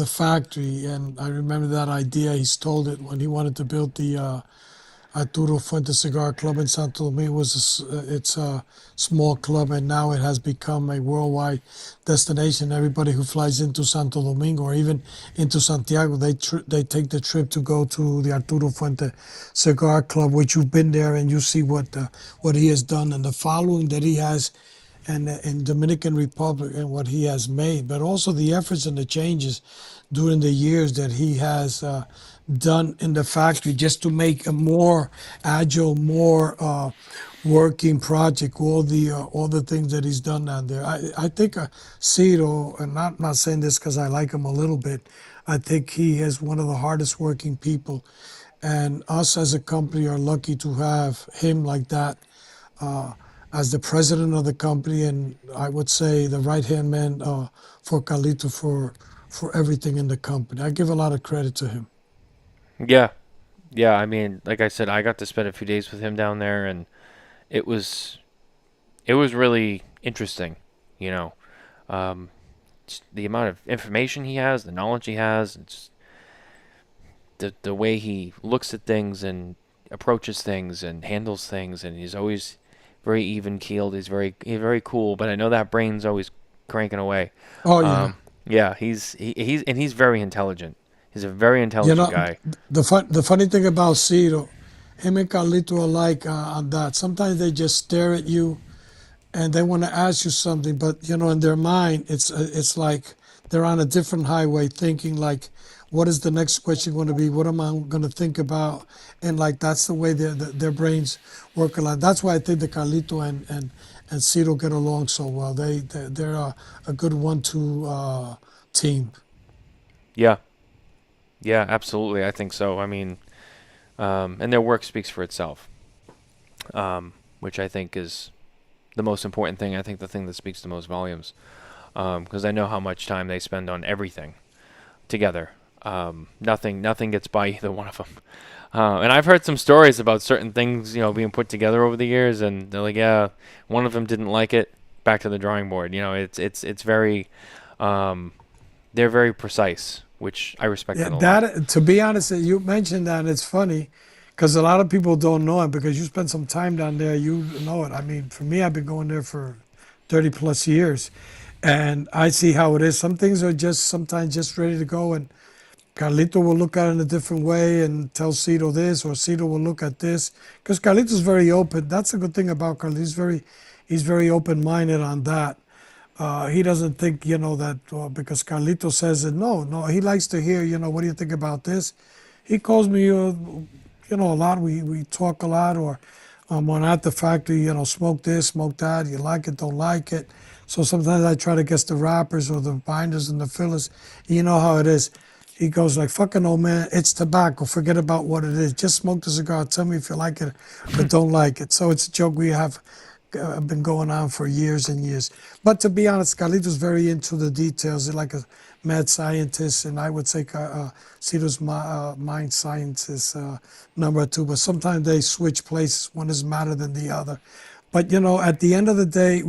factory, and I remember that idea. He stole it when he wanted to build the Arturo Fuente Cigar Club in Santo Domingo. It's a small club, and now it has become a worldwide destination. Everybody who flies into Santo Domingo or even into Santiago, they take the trip to go to the Arturo Fuente Cigar Club, which you've been there and you see what he has done and the following that he has and in Dominican Republic and what he has made, but also the efforts and the changes during the years that he has done in the factory just to make a more agile, more working project. All the things that he's done down there. I think Cito, and not saying this because I like him a little bit. I think he is one of the hardest working people. And us as a company are lucky to have him like that uh, as the president of the company. And I would say the right hand man for Carlito for everything in the company. I give a lot of credit to him. Yeah, yeah. I mean, like I said, I got to spend a few days with him down there, and it was really interesting. You know, um, just the amount of information he has, the knowledge he has, it's the way he looks at things and approaches things and handles things, and he's always very even keeled. He's very cool, but I know that brain's always cranking away. Oh yeah. Um, yeah, he's very intelligent. He's a very You intelligent know, guy. the funny thing about Ciro, him and Carlito are like on that. Sometimes they just stare at you and they want to ask you something, but in their mind, it's like they're on a different highway, thinking like, what is the next question going to be? What am I going to think about? And like that's the way their brains work a lot. That's why I think the Carlito and Ciro get along so well. They're a good 1-2 team. Yeah, yeah, absolutely. I think so. I mean, and their work speaks for itself, which I think is the most important thing. I think the thing that speaks the most volumes, because I know how much time they spend on everything together. Nothing gets by either one of them. And I've heard some stories about certain things, being put together over the years, and they're like, yeah, one of them didn't like it. Back to the drawing board. It's very, they're very precise, which I respect Yeah, that a lot. that to be honest, you mentioned that, and it's funny because a lot of people don't know it because you spent some time down there. You know it. I mean, for me, I've been going there for 30 plus years, and I see how it is. Some things are just sometimes just ready to go, and Carlito will look at it in a different way and tell Cito this, or Cito will look at this because Carlito's very open. That's a good thing about Carlito. He's very open-minded on that. He doesn't think, that because Carlito says it. No, he likes to hear, what do you think about this? He calls me, a lot. We talk a lot, or when at the factory, smoke this, smoke that. You like it, don't like it. So sometimes I try to guess the wrappers or the binders and the fillers. You know how it is. He goes like, fucking old man, it's tobacco. Forget about what it is. Just smoke the cigar. Tell me if you like it or don't like it. So it's a joke we have been going on for years and years. But to be honest, Carlito's very into the details. He's like a mad scientist, and I would say Cito's mind science is number 2. But sometimes they switch places. One is madder than the other. But at the end of the day,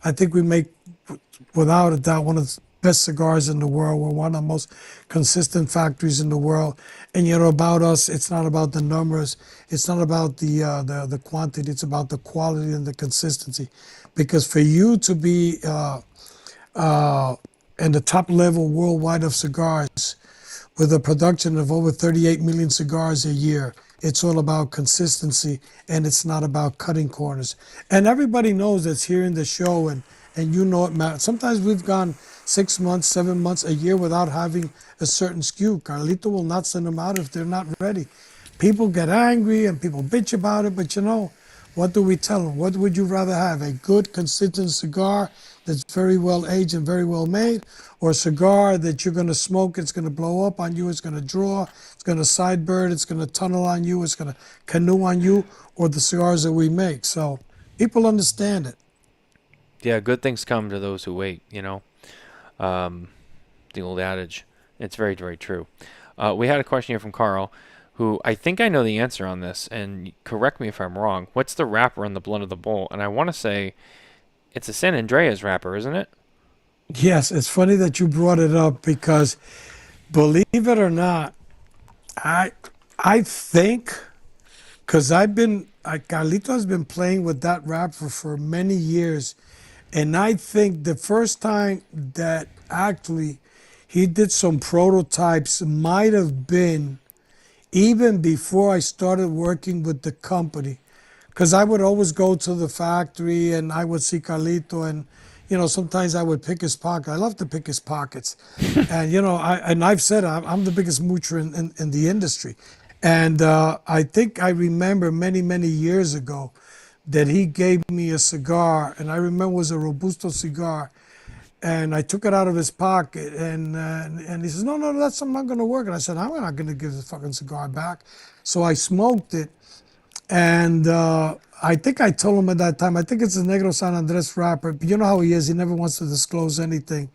I think we make, without a doubt, one of the best cigars in the world. We're one of the most consistent factories in the world. And about us, it's not about the numbers. It's not about the quantity. It's about the quality and the consistency. Because for you to be in the top level worldwide of cigars, with a production of over 38 million cigars a year, it's all about consistency, and it's not about cutting corners. And everybody knows that's here in the show, and you know it, Matt. Sometimes we've gone 6 months, 7 months, a year without having a certain SKU. Carlito will not send them out if they're not ready. People get angry and people bitch about it, but what do we tell them? What would you rather have? A good, consistent cigar that's very well aged and very well made, or a cigar that you're going to smoke, it's going to blow up on you, it's going to draw, it's going to sidebird, it's going to tunnel on you, it's going to canoe on you, or the cigars that we make? So people understand it. Yeah, good things come to those who wait. The old adage. It's very, very true. We had a question here from Carl, who I think I know the answer on this, and correct me if I'm wrong. What's the wrapper on the Blood of the Bull? And I want to say it's a San Andreas wrapper, isn't it? Yes, it's funny that you brought it up because, believe it or not, I think, because Carlito has been playing with that wrapper for many years, and I think the first time that actually he did some prototypes might have been even before I started working with the company, because I would always go to the factory and I would see Carlito, and sometimes I would pick his pocket. I love to pick his pockets, and I've said I'm the biggest moocher in the industry, and I think I remember many years ago that he gave me a cigar, and I remember it was a Robusto cigar, And I took it out of his pocket, and he says, "No, no, that's not going to work." And I said, "I'm not going to give the fucking cigar back." So I smoked it, and I think I told him at that time, I think it's a Negro San Andres wrapper. But you know how he is; he never wants to disclose anything.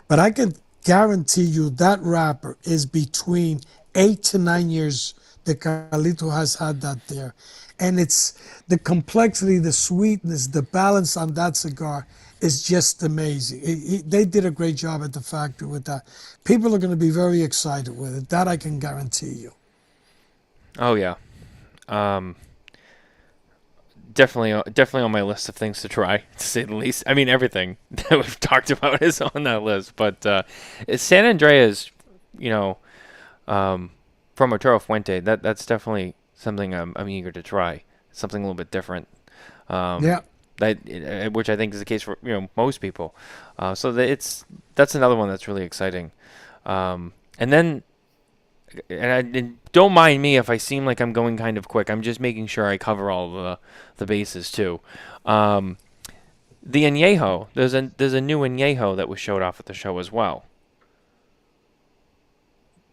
But I can guarantee you that wrapper is between 8 to 9 years that Carlito has had that there, and it's the complexity, the sweetness, the balance on that cigar is just amazing. They did a great job at the factory with that. People are going to be very excited with it. That I can guarantee you. Oh yeah. Um, definitely on my list of things to try, to say the least. I mean, everything that we've talked about is on that list. But San Andreas, you know, from Arturo Fuente, that's definitely something I'm eager to try. Something a little bit different. Yeah. Which I think is the case for most people. So that's another one that's really exciting. And then, and don't mind me if I seem like I'm going kind of quick. I'm just making sure I cover all the bases too. The añejo, there's a new añejo that was showed off at the show as well.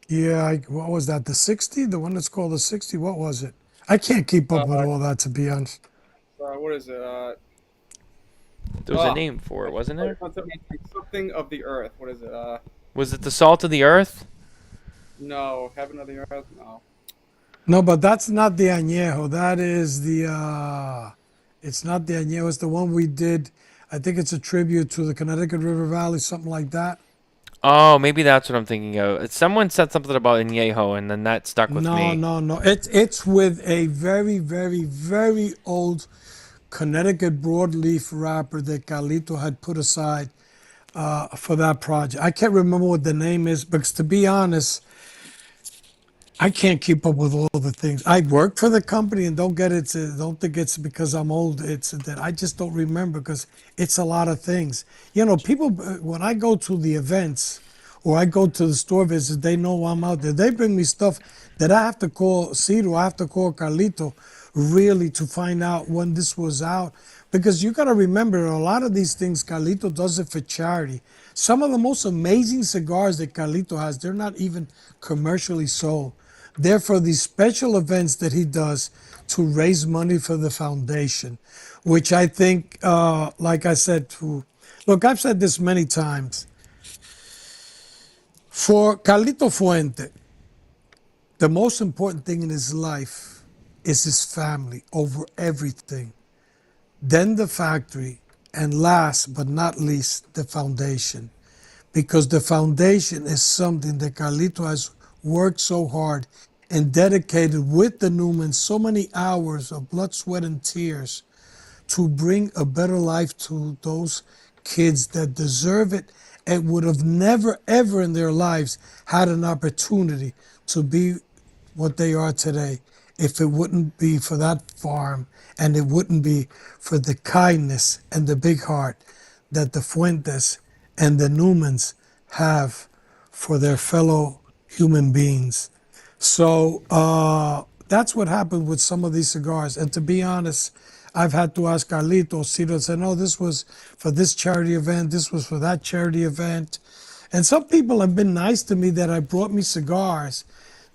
Yeah, what was that? The 60? The one that's called the 60? What was it? I can't keep up with all that, to be honest. What is it? There was a name for it, wasn't there? Something of the earth. What is it? Was it the Salt of the Earth? No, Heaven of the Earth. No. No, but that's not the añejo. That is it's not the añejo. It's the one we did. I think it's a tribute to the Connecticut River Valley, something like that. Oh, maybe that's what I'm thinking of. Someone said something about añejo, and then that stuck with me. No. It's with a very, very, very old Connecticut broadleaf wrapper that Carlito had put aside for that project. I can't remember what the name is, because to be honest, I can't keep up with all the things. I work for the company, and don't think it's because I'm old. It's that I just don't remember, because it's a lot of things. People, when I go to the events or I go to the store visits, they know I'm out there. They bring me stuff that I have to call Ciro, I have to call Carlito really to find out when this was out. Because you got to remember, a lot of these things, Carlito does it for charity. Some of the most amazing cigars that Carlito has, they're not even commercially sold. They're for these special events that he does to raise money for the foundation, which I think, like I said, look, I've said this many times. For Carlito Fuente, the most important thing in his life is his family over everything. Then the factory, and last but not least, the foundation. Because the foundation is something that Carlito has worked so hard and dedicated with the Newmans so many hours of blood, sweat, and tears to bring a better life to those kids that deserve it and would have never, ever in their lives had an opportunity to be what they are today if it wouldn't be for that farm, and it wouldn't be for the kindness and the big heart that the Fuentes and the Newmans have for their fellow human beings. So that's what happened with some of these cigars. And to be honest, I've had to ask Carlito, Cito, say, no, this was for this charity event, this was for that charity event. And some people have been nice to me that have brought me cigars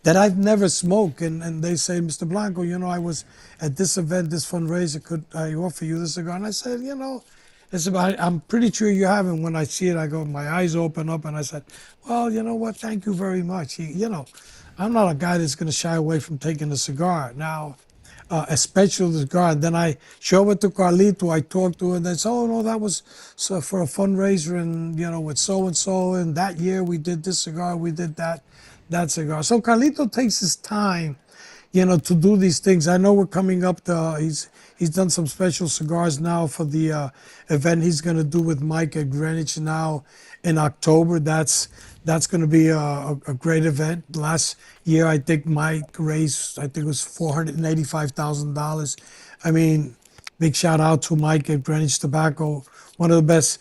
that I've never smoked. And they say, Mr. Blanco, I was at this event, this fundraiser, could I offer you this cigar? And I said, I'm pretty sure you haven't. When I see it, I go, my eyes open up, and I said, well, you know what, thank you very much. I'm not a guy that's going to shy away from taking a cigar. Now, especially the cigar. And then I show it to Carlito, I talk to him, and they say, oh, no, that was for a fundraiser, and, with so-and-so, and that year we did this cigar, we did that cigar. So Carlito takes his time, to do these things. I know we're coming up to, he's done some special cigars now for the event he's going to do with Mike at Greenwich now in October. That's going to be a great event. Last year, I think Mike raised, I think it was $485,000. I mean, big shout out to Mike at Greenwich Tobacco, one of the best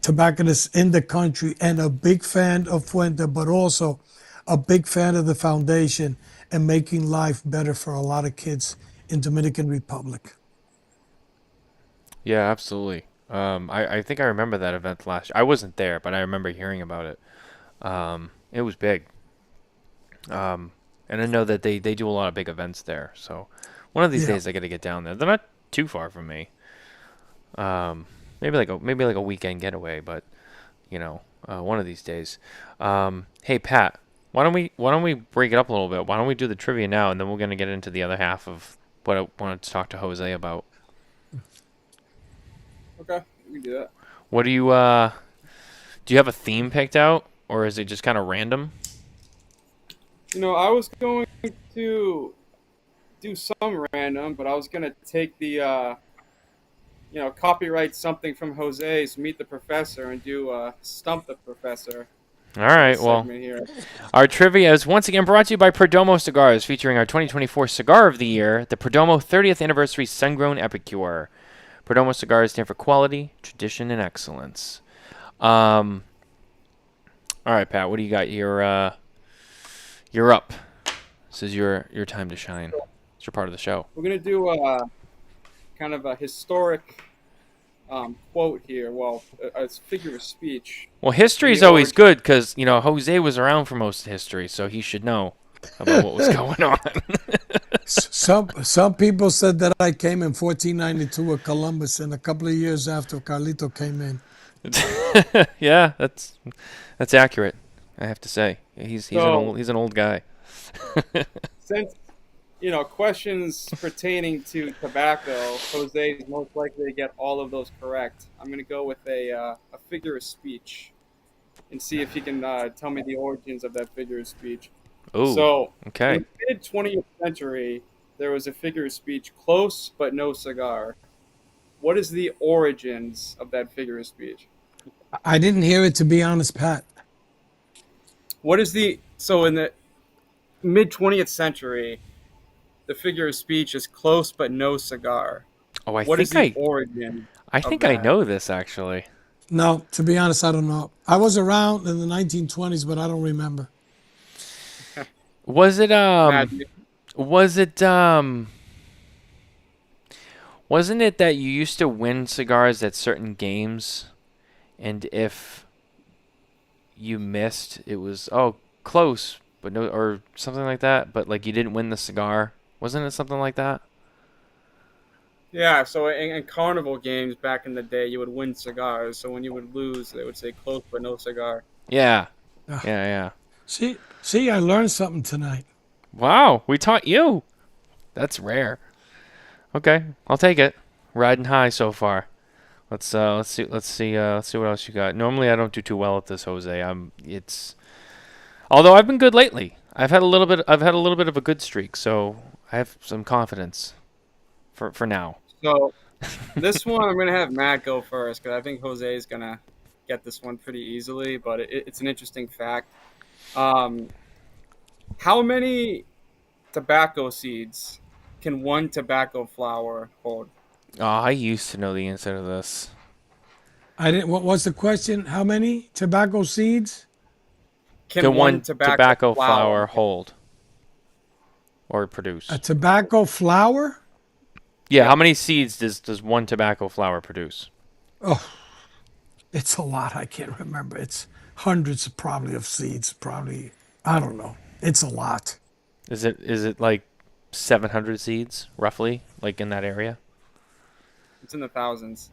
tobacconists in the country, and a big fan of Fuente, but also a big fan of the foundation and making life better for a lot of kids in Dominican Republic. Yeah, absolutely. I think I remember that event last year. I wasn't there, but I remember hearing about it. It was big. And I know that they do a lot of big events there. So one of these Yeah. days I got to get down there. They're not too far from me. Maybe like a weekend getaway, but one of these days. Hey Pat, why don't we break it up a little bit? Why don't we do the trivia now, and then we're gonna get into the other half of what I wanted to talk to Jose about. Okay, we can do that. What do you have a theme picked out, or is it just kind of random? I was going to do some random, but I was gonna take the copyright something from Jose's Meet the Professor and do Stump the Professor All right, well, segment here. our trivia is once again brought to you by Perdomo Cigars, featuring our 2024 Cigar of the Year, the Perdomo 30th Anniversary Sun-Grown Epicure. Perdomo cigars stand for quality, tradition, and excellence. All right, Pat, what do you got? You're up. This is your time to shine. It's your part of the show. We're gonna do kind of a historic quote here. Well, a figure of speech. Well, history's The always origin- good because Jose was around for most of history, so he should know about what was going on. Some people said that I came in 1492 with Columbus, and a couple of years after Carlito came in. Yeah, that's accurate. I have to say, he's an old guy. Since questions pertaining to tobacco, Jose is most likely to get all of those correct. I'm going to go with a figure of speech and see if he can tell me the origins of that figure of speech. Oh, So, okay. in the mid 20th century, there was a figure of speech, close but no cigar. What is the origins of that figure of speech? I didn't hear it, to be honest, Pat. So in the mid 20th century, the figure of speech is close but no cigar. Oh, I What is think the origin I of think I that? know this actually. No, to be honest, I don't know. I was around in the 1920s, but I don't remember. Was it Matt, was it wasn't it that you used to win cigars at certain games, and if you missed, it was close, but no, or something like that, but like you didn't win the cigar. Wasn't it something like that? yeah, so in carnival games back in the day, you would win cigars. So when you would lose, they would say close but no cigar. Yeah. Ah. Yeah. See, I learned something tonight. Wow, we taught you. That's rare. Okay, I'll take it. Riding high so far. Let's see what else you got. Normally I don't do too well at this, Jose. Although I've been good lately. I've had a little bit of a good streak, so I have some confidence for now. So this one, I'm going to have Matt go first because I think Jose is going to get this one pretty easily, but it's an interesting fact. How many tobacco seeds can one tobacco flower hold? Oh, I used to know the answer to this. I didn't. What was the question? How many tobacco seeds? Can one tobacco flower hold or produce? A tobacco flower? Yeah, how many seeds does one tobacco flower produce? Oh, it's a lot. I can't remember. It's hundreds probably of seeds. Probably, I don't know. It's a lot. Is it like 700 seeds roughly, like in that area? It's in the thousands.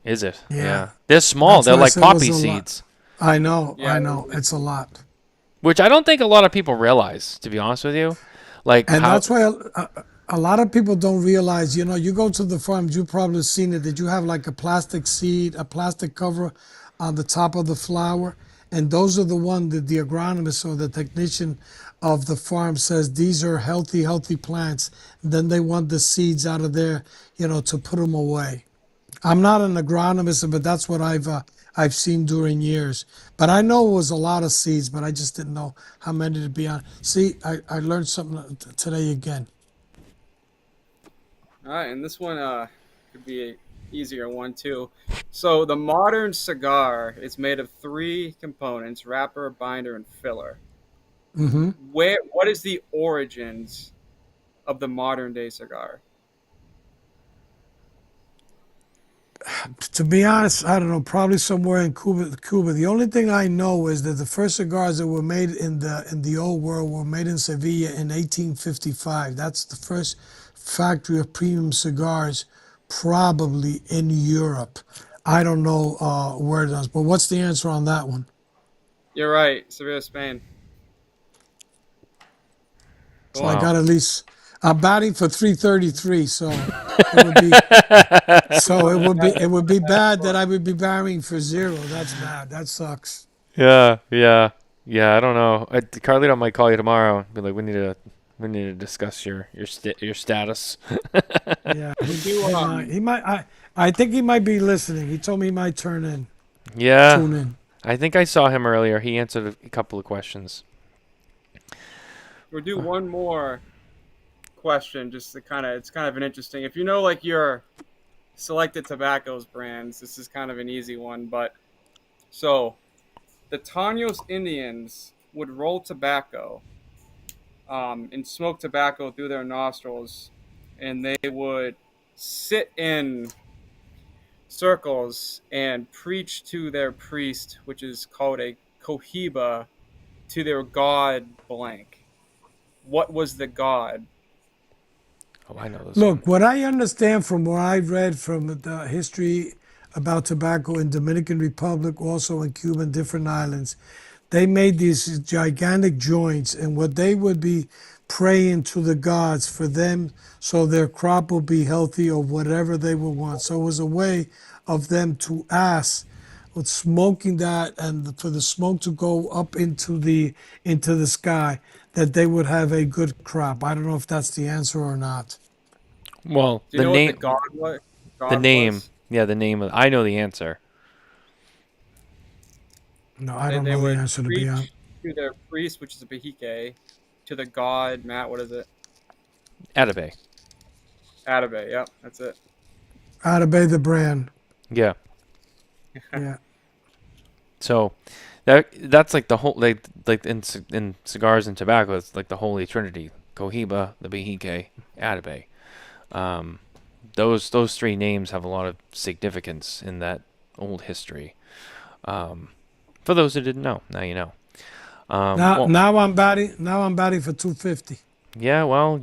Is it? Yeah. They're small. That's They're why I like said it was poppy a lot. seeds, I know. Yeah. I know. It's a lot. which I don't think a lot of people realize, to be honest with you. Like And how that's why a lot of people don't realize, you go to the farms, you've probably seen it, that you have like a plastic seed, a plastic cover on the top of the flower. And those are the one that the agronomist or the technician of the farm says, these are healthy plants. Then they want the seeds out of there, to put them away. I'm not an agronomist, but that's what I've seen during years. But I know it was a lot of seeds, but I just didn't know how many to be on. See, I learned something today again. All right, and this one could be an easier one too. So the modern cigar is made of 3 components: wrapper, binder, and filler. Hmm. What is the origins of the modern day cigar? To be honest, I don't know. Probably somewhere in Cuba. Cuba. The only thing I know is that the first cigars that were made in the old world were made in Sevilla in 1855. That's the first factory of premium cigars, probably in Europe. I don't know where it is, but what's the answer on that one? You're right. Sevilla, Spain. So I Cool. Wow. got at least. I'm batting for 333, so it would be it would be bad that I would be batting for zero. That's bad. That sucks. Yeah, yeah, yeah. I don't know. Carlito might call you tomorrow. Be like, we need to discuss your status. Yeah, We'll do he might. He might. I think he might be listening. He told me he might Yeah, tune in. I think I saw him earlier. He answered a couple of questions. we'll do one more question. Just to it's kind of an interesting. If you know like your selected tobaccos brands, this is kind of an easy one. But so the Tanos Indians would roll tobacco and smoke tobacco through their nostrils, and they would sit in circles and preach to their priest, which is called a cohiba, to their god blank. What was the god? Oh, I know this one. Look, what I understand from what I've read from the history about tobacco in Dominican Republic, also in Cuba and different islands, they made these gigantic joints, and what they would be praying to the gods for them so their crop will be healthy or whatever they would want. So it was a way of them to ask with smoking that and for the smoke to go up into the sky that they would have a good crop. I don't know if that's the answer or not. Well, Do you know what the god was? the God name, was? yeah, the name of. I know the answer. No, I They, don't they know the would answer to be honest. preach to their priest, which is a behike, to the god. Matt, what is it? Atabey. Atabey. Yep, that's it. Atabey the brand. Yeah. Yeah. So that's like the whole like in cigars and tobacco, it's like the holy trinity: Cohiba, the Behike, Atabey. Those three names have a lot of significance in that old history. For those who didn't know, now you know. Well, Now I'm batting for 250. yeah, well,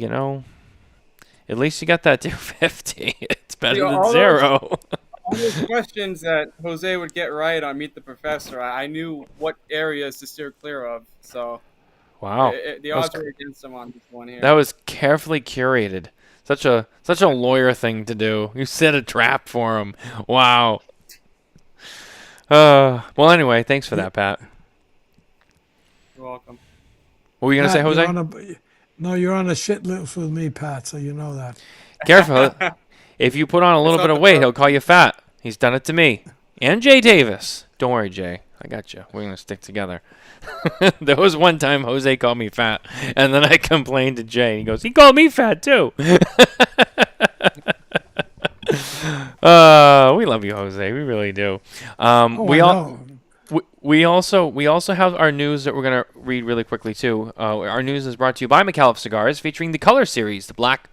at least you got that 250. It's See, better than zero. all those questions that Jose would get right on Meet the Professor, I knew what areas to steer clear of. So Wow, the odds were against him on this one here. that was carefully curated. Such a lawyer thing to do. You set a trap for him. Wow. Well, anyway, thanks for that, Pat. You're welcome. What were you gonna say, Pat, Jose? you're on a shit list with me, Pat. So you know that. Careful. If you put on a little It's bit not of the weight, first. he'll call you fat. He's done it to me. And Jay Davis. Don't worry, Jay. I got you. We're going to stick together. There was one time Jose called me fat, and then I complained to Jay. He goes, he called me fat, too. We love you, Jose. We really do. We I all. know. We also have our news that we're gonna read really quickly too. Our news is brought to you by Micallef Cigars, featuring the Color Series, the black,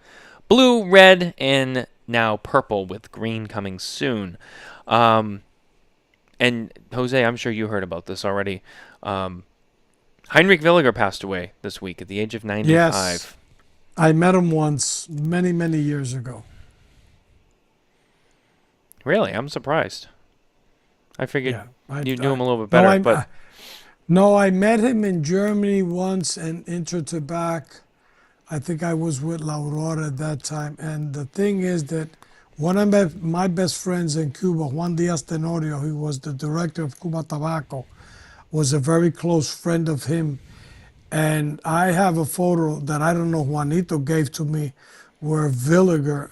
blue, red, and now purple with green coming soon. And Jose, I'm sure you heard about this already. Heinrich Williger passed away this week at the age of 95. Yes. I met him once, many, many years ago. Really, I'm surprised. I figured Yeah, you knew him a little bit better, but No, I met him in Germany once and Intertobac. I think I was with La Aurora at that time. And the thing is that one of my best friends in Cuba, Juan Diaz Tenorio, who was the director of Cuba Tobacco, was a very close friend of him. And I have a photo that I don't know Juanito gave to me where Villiger,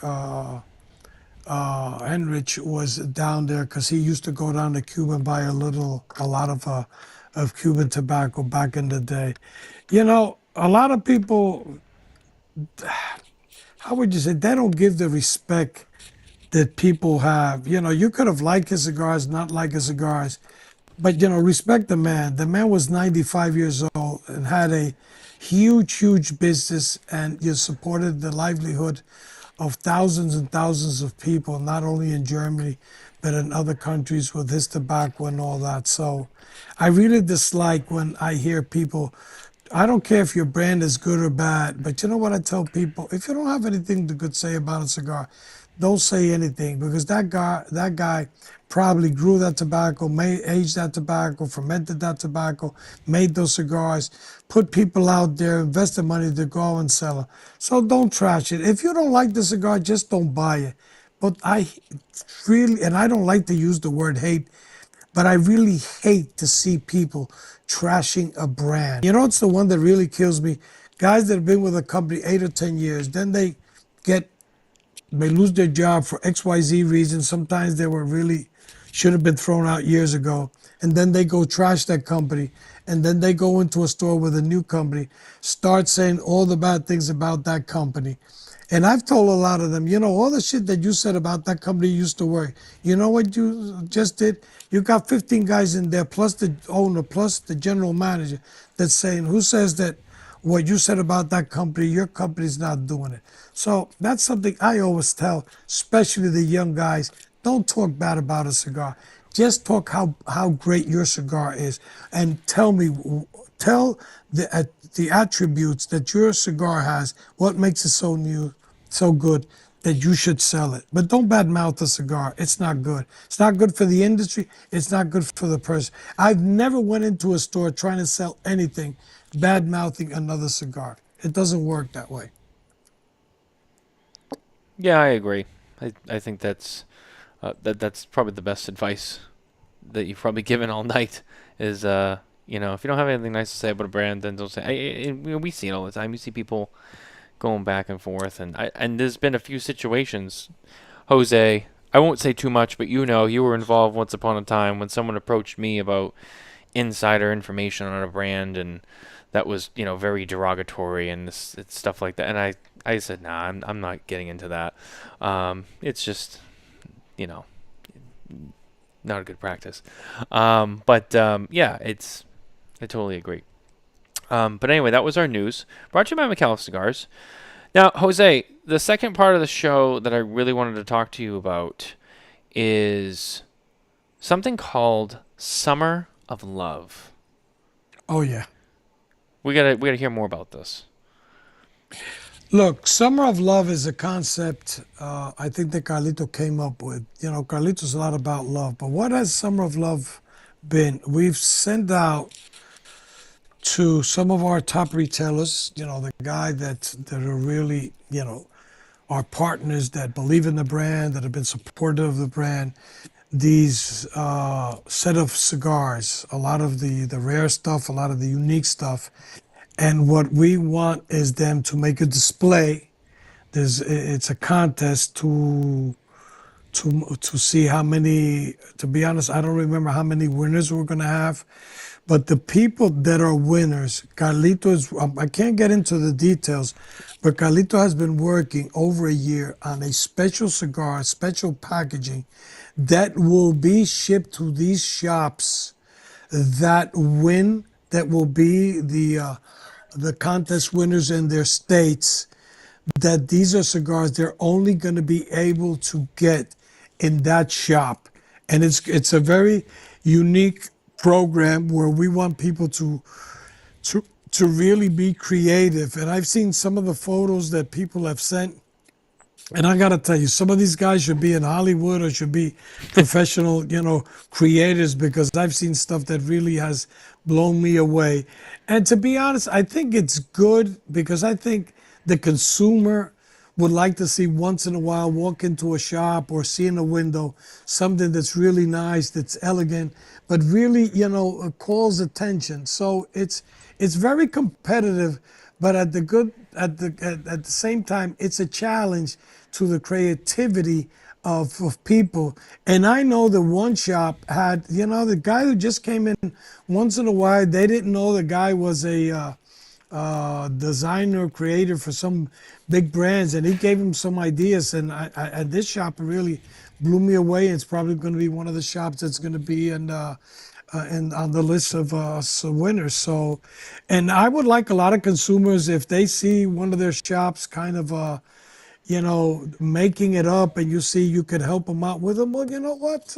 Henrich was down there because he used to go down to Cuba and buy a lot of Cuban tobacco back in the day. You know, a lot of people, how would you say, they don't give the respect that people have. You know, you could have liked his cigars, not like his cigars, but you know, respect the man. The man was 95 years old and had a huge business, and you supported the livelihood of thousands and thousands of people, not only in Germany, but in other countries with his tobacco and all that. So I really dislike when I hear people. I don't care if your brand is good or bad, but you know what I tell people? If you don't have anything to good say about a cigar, don't say anything, because that guy probably grew that tobacco, aged that tobacco, fermented that tobacco, made those cigars, put people out there, invested money to go and sell them. So don't trash it. If you don't like the cigar, just don't buy it. But I really, and I don't like to use the word hate, but I really hate to see people trashing a brand. You know, it's the one that really kills me. Guys that have been with a company 8 or 10 years, then get they lose their job for XYZ reasons. Sometimes they were really should have been thrown out years ago. And then they go trash that company. And then they go into a store with a new company, start saying all the bad things about that company. And I've told a lot of them, you know, all the shit that you said about that company you used to work. You know what you just did? You got 15 guys in there, plus the owner, plus the general manager, that's saying, who says that what you said about that company, your company's not doing it. So that's something I always tell, especially the young guys. Don't talk bad about a cigar. Just talk how great your cigar is, and tell the attributes that your cigar has, what makes it so new, so good, that you should sell it. But don't badmouth a cigar. It's not good. It's not good for the industry. It's not good for the person. I've never went into a store trying to sell anything bad-mouthing another cigar. It doesn't work that way. Yeah, I agree. I think that's probably the best advice that you've probably given all night is, you know, if you don't have anything nice to say about a brand, then don't say. We see it all the time. We see people going back and forth, and there's been a few situations. Jose, I won't say too much, but you know, you were involved once upon a time when someone approached me about insider information on a brand, and that was, you know, very derogatory and it's stuff like that. And I said, nah, I'm not getting into that. It's just, you know, not a good practice. Yeah, I totally agree. But anyway, that was our news. Brought to you by Micallef Cigars. Now, Jose, the second part of the show that I really wanted to talk to you about is something called Summer of Love. Oh yeah. We gotta hear more about this. Look, Summer of Love is a concept I think that Carlito came up with. You know, Carlito's a lot about love, but what has Summer of Love been? We've sent out to some of our top retailers, you know, the guy that are really, you know, our partners that believe in the brand, that have been supportive of the brand, these set of cigars, a lot of the rare stuff, a lot of the unique stuff. And what we want is them to make a display. It's a contest to see how many. To be honest, I don't remember how many winners we're gonna have, but the people that are winners, Carlito is. I can't get into the details, but Carlito has been working over a year on a special cigar, special packaging, that will be shipped to these shops that win. That will be the contest winners in their states, that these are cigars they're only going to be able to get in that shop. And it's a very unique program where we want people to really be creative. And I've seen some of the photos that people have sent, and I gotta tell you, some of these guys should be in Hollywood or should be professional, you know, creators, because I've seen stuff that really has blown me away. And to be honest, I think it's good, because I think the consumer would like to see once in a while, walk into a shop or see in a window something that's really nice, that's elegant, but really, you know, calls attention. So it's very competitive, but at the same time, it's a challenge to the creativity of people. And I know that one shop had, you know, the guy who just came in once in a while, they didn't know the guy was a designer, creator for some big brands, and he gave him some ideas. And at this shop, it really blew me away. It's probably going to be one of the shops that's going to be in and on the list of winners. So, and I would like a lot of consumers, if they see one of their shops kind of making it up, and you see you could help them out with them. Well, you know what?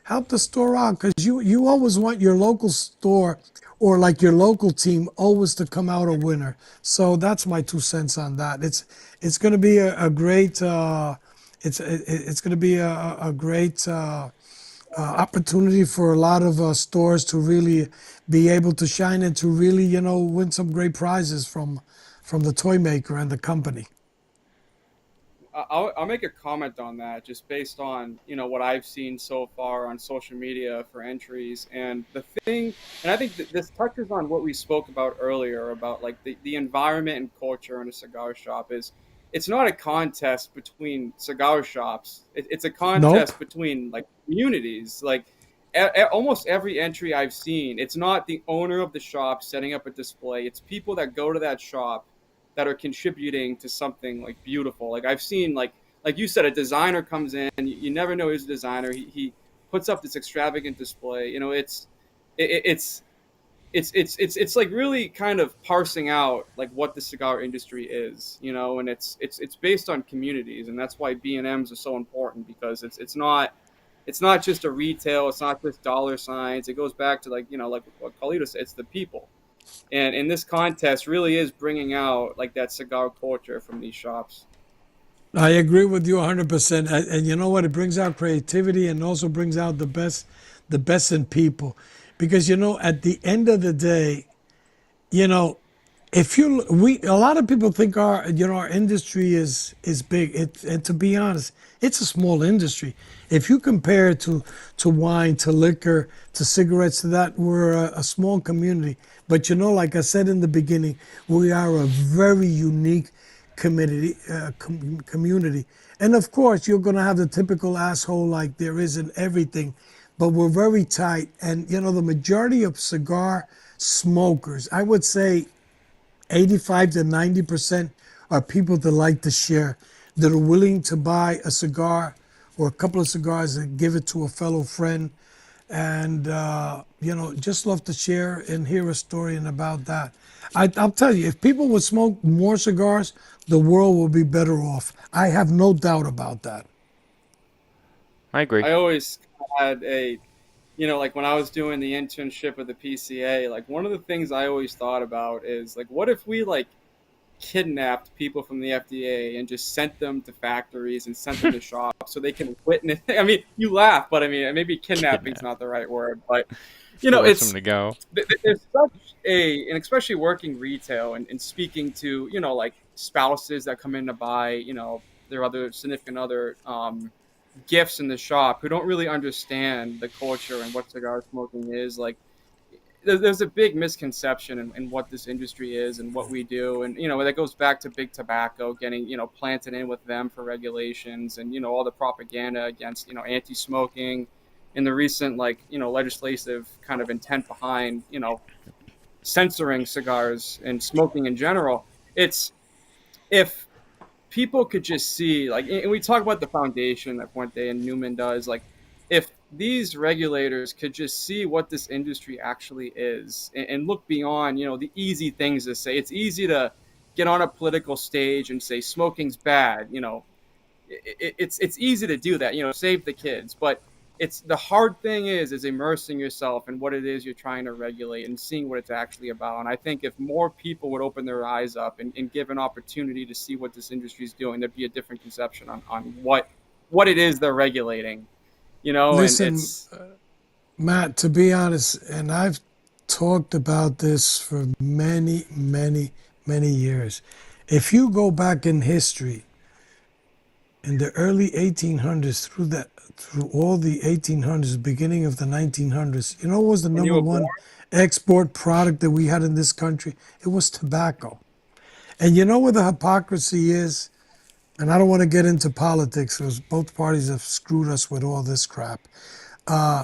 Help the store out, because you always want your local store or like your local team always to come out a winner. So that's my 2 cents on that. It's going to be a great it's going to be a great opportunity for a lot of stores to really be able to shine and to really win some great prizes from the toy maker and the company. I'll make a comment on that just based on what I've seen so far on social media for entries. And the thing, and I think this touches on what we spoke about earlier about like the environment and culture in a cigar shop is it's not a contest between cigar shops. It's a Nope. contest between like communities. Like almost every entry I've seen, it's not the owner of the shop setting up a display. It's people that go to that shop that are contributing to something like beautiful. Like I've seen like you said, a designer comes in, you never know who's a designer. He puts up this extravagant display. It's it's like really kind of parsing out like what the cigar industry is, and it's based on communities, and that's why B&Ms are so important because it's not just a retail, it's not just dollar signs. It goes back to like like what Carlito said, it's the people. And this contest really is bringing out like that cigar culture from these shops. I agree with you 100%. And you know what? It brings out creativity and also brings out the best in people. Because, at the end of the day, you know, if you we a lot of people think our industry is big. And to be honest, it's a small industry. If you compare it to wine, to liquor, to cigarettes, to that, we're a small community. But like I said in the beginning, we are a very unique community. And of course, you're going to have the typical asshole like there is in everything, but we're very tight. And the majority of cigar smokers, I would say 85 to 90% are people that like to share, that are willing to buy a cigar or a couple of cigars and give it to a fellow friend. And, just love to share and hear a story and about that. I'll tell you, if people would smoke more cigars, the world will be better off. I have no doubt about that. I agree. I always had like when I was doing the internship with the PCA, like one of the things I always thought about is like, what if we like kidnapped people from the FDA and just sent them to factories and sent them to shops so they can witness. I mean, you laugh, but I mean, maybe kidnapping's Kidnap. not the right word, but Force them it's to go. there's such and especially working retail and speaking to like spouses that come in to buy their other significant other gifts in the shop who don't really understand the culture and what cigar smoking is like. There's a big misconception in what this industry is and what we do, and that goes back to big tobacco getting planted in with them for regulations, and all the propaganda against anti-smoking, and the recent like legislative kind of intent behind censoring cigars and smoking in general. It's if people could just see like, and we talk about the foundation that Fuente and Newman does, like if these regulators could just see what this industry actually is and look beyond the easy things to say. It's easy to get on a political stage and say smoking's bad. It's easy to do that, save the kids, but it's the hard thing is immersing yourself in what it is you're trying to regulate and seeing what it's actually about. And I think if more people would open their eyes up and give an opportunity to see what this industry is doing, there'd be a different conception on what it is they're regulating, and Listen, it's Matt, to be honest, and I've talked about this for many, many, many years. If you go back in history, in the early 1800s, through all the 1800s, beginning of the 1900s, what was the when you number were born. one export product that we had in this country? It was tobacco. And you know where the hypocrisy is? And I don't want to get into politics because both parties have screwed us with all this crap.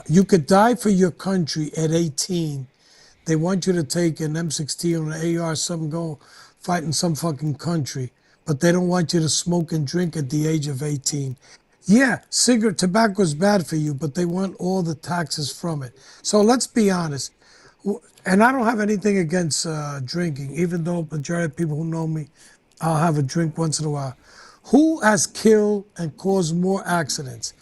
You could die for your country at 18. They want you to take an M16 or an AR, something, go fight in some fucking country, but they don't want you to smoke and drink at the age of 18. Yeah, cigarette tobacco is bad for you, but they want all the taxes from it. So let's be honest. And I don't have anything against drinking, even though majority of people who know me, I'll have a drink once in a while. Who has killed and caused more accidents?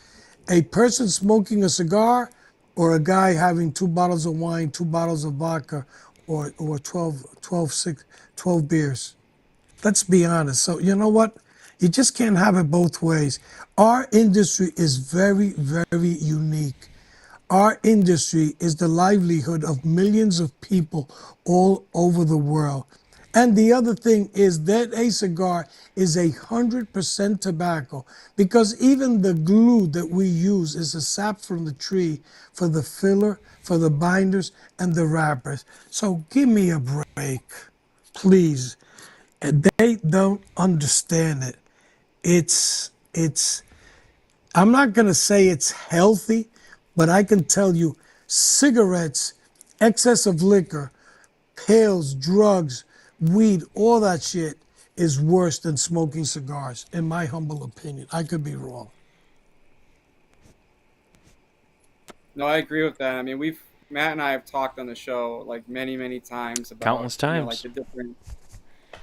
A person smoking a cigar or a guy having 2 bottles of wine, 2 bottles of vodka, or 12 beers? Let's be honest. So, you know what? You just can't have it both ways. Our industry is very, very unique. Our industry is the livelihood of millions of people all over the world. And the other thing is that a cigar is 100% tobacco, because even the glue that we use is a sap from the tree for the filler, for the binders, and the wrappers. So give me a break, please. And they don't understand it. It's I'm not going to say it's healthy, but I can tell you cigarettes, excess of liquor, pills, drugs, weed, all that shit is worse than smoking cigars, in my humble opinion. I could be wrong. No, I agree with that. I mean, Matt and I have talked on the show like many times about Countless like times. the different,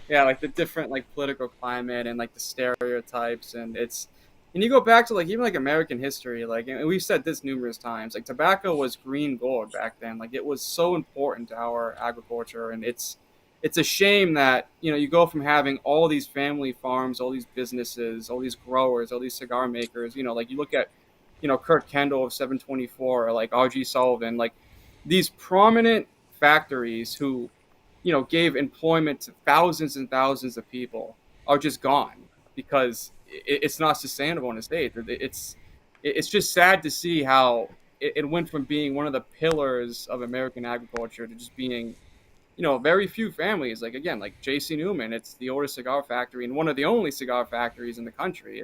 yeah, like the different like political climate and like the stereotypes, and it's, and you go back to like even like American history, like, and we've said this numerous times, like tobacco was green gold back then. Like it was so important to our agriculture, and it's a shame that, you know, you go from having all these family farms, all these businesses, all these growers, all these cigar makers, you know, like you look at, you know, Kurt Kendall of 724, or like R.G. Sullivan, like these prominent factories who, you know, gave employment to thousands and thousands of people are just gone because it's not sustainable in the state. It's just sad to see how it went from being one of the pillars of American agriculture to just being, you know, very few families. Like again, like J.C. Newman, it's the oldest cigar factory and one of the only cigar factories in the country.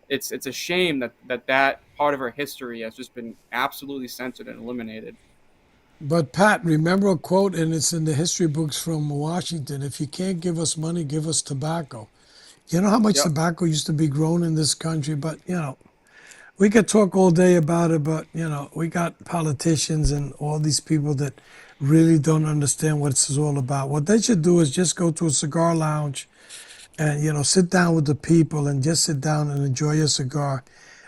It's a shame that part of our history has just been absolutely censored and eliminated. But Pat, remember a quote, and it's in the history books from Washington: if you can't give us money, give us tobacco. You know how much Yep. tobacco used to be grown in this country? But, we could talk all day about it, but, we got politicians and all these people that really don't understand what it's all about. What they should do is just go to a cigar lounge and, sit down with the people and just sit down and enjoy a cigar,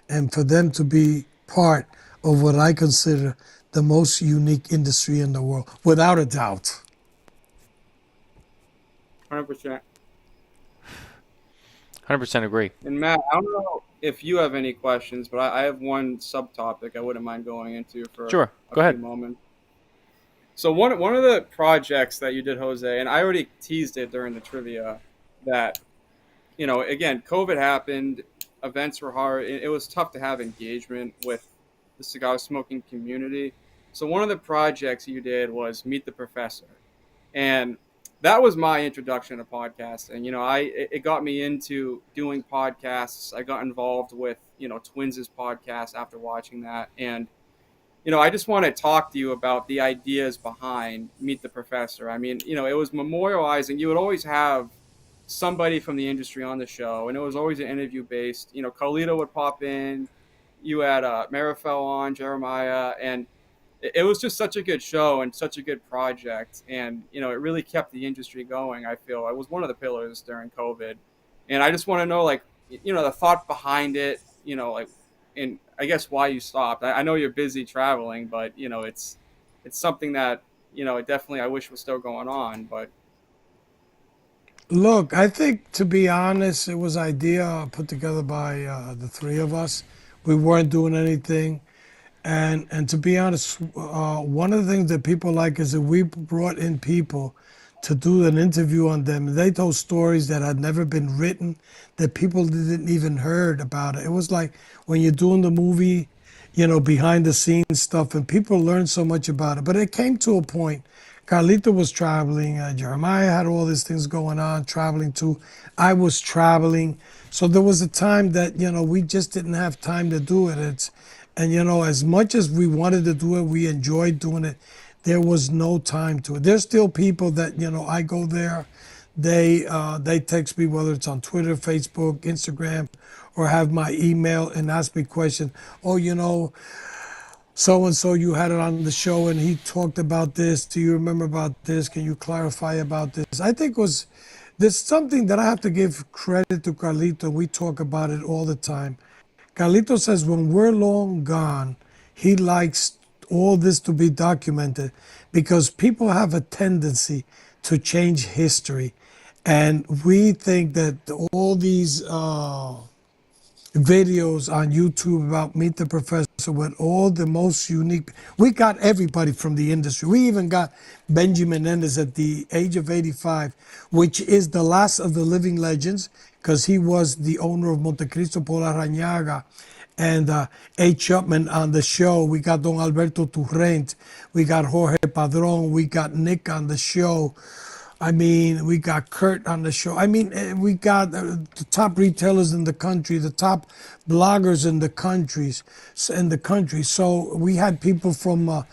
and for them to be part of what I consider the most unique industry in the world, without a doubt. 100%. 100% agree. And Matt, I don't know if you have any questions, but I have one subtopic I wouldn't mind going into for Sure. a Go few ahead. moments. So one of the projects that you did, Jose, and I already teased it during the trivia, that, you know, again, COVID happened, events were hard. It was tough to have engagement with the cigar smoking community. So one of the projects you did was Meet the Professor, and that was my introduction to podcasting. You know, it got me into doing podcasts. I got involved with, you know, Twins' podcast after watching that, and you know, I just want to talk to you about the ideas behind Meet the Professor. I mean, you know, it was memorializing. You would always have somebody from the industry on the show, and it was always an interview based. You know, Carlito would pop in. You had Marifel on, Jeremiah, and it was just such a good show and such a good project. And, you know, it really kept the industry going, I feel. It was one of the pillars during COVID. And I just want to know, like, you know, the thought behind it, you know, like, and I guess why you stopped. I know you're busy traveling, but, you know, it's something that, you know, it definitely I wish was still going on. But Look, I think, to be honest, it was idea put together by the three of us. We weren't doing anything. And to be honest, one of the things that people like is that we brought in people to do an interview on them. They told stories that had never been written, that people didn't even heard about it. It was like when you're doing the movie, behind the scenes stuff, and people learn so much about it. But it came to a point. Carlito was traveling. Jeremiah had all these things going on, traveling too. I was traveling. So there was a time that, we just didn't have time to do it. And, as much as we wanted to do it, we enjoyed doing it. There was no time to it. There's still people that, I go there. They text me, whether it's on Twitter, Facebook, Instagram, or have my email and ask me questions. Oh, so and so, you had it on the show and he talked about this. Do you remember about this? Can you clarify about this? I think There's something that I have to give credit to Carlito. We talk about it all the time. Carlito says when we're long gone, he likes all this to be documented because people have a tendency to change history. And we think that all these videos on YouTube about Meet the Professor with all the most unique. We got everybody from the industry. We even got Benjamin Menendez at the age of 85, which is the last of the living legends because he was the owner of Montecristo por Arañaga. And A. Chapman on the show. We got Don Alberto Turrent. We got Jorge Padron. We got Nick on the show. I mean, we got Kurt on the show. I mean, we got the top retailers in the country, the top bloggers in the country. So we had people from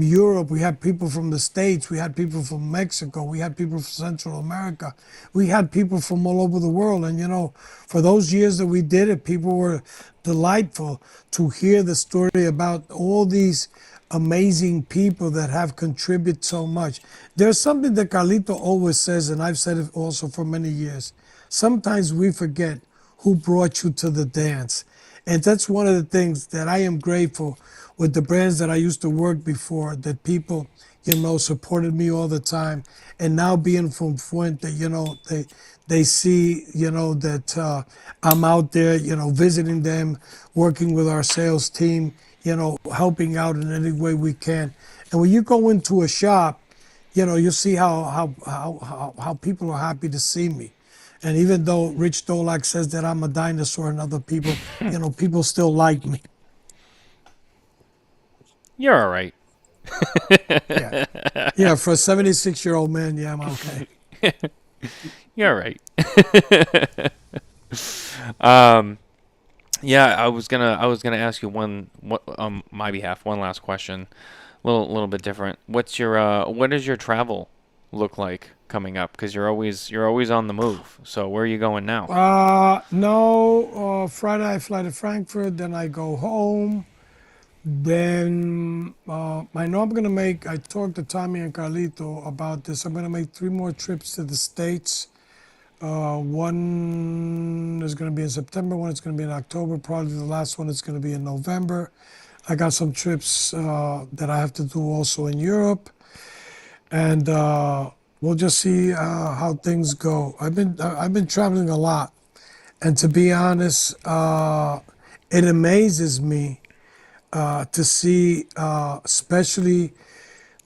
Europe. We had people from the States. We had people from Mexico. We had people from Central America. We had people from all over the world. And for those years that we did it, people were delightful to hear the story about all these amazing people that have contributed so much. There's something that Carlito always says, and I've said it also for many years. Sometimes we forget who brought you to the dance. And that's one of the things that I am grateful with the brands that I used to work before, that people, supported me all the time. And now being from Fuente, they see, that I'm out there, visiting them, working with our sales team, helping out in any way we can. And when you go into a shop, you see how people are happy to see me. And even though Rich Dolak says that I'm a dinosaur and other people, people still like me. You're all right. Yeah, for a 76-year-old man, yeah, I'm okay. You're all right. Yeah, I was gonna ask you my behalf, one last question, little bit different. What does your travel look like coming up? Because you're always on the move. So where are you going now? No, Friday I fly to Frankfurt, then I go home. Then I know I talked to Tommy and Carlito about this. I'm gonna make 3 more trips to the States. One is going to be in September, one is going to be in October, probably the last one is going to be in November. I got some trips that I have to do also in Europe, and we'll just see how things go. I've been traveling a lot, and to be honest, it amazes me to see, especially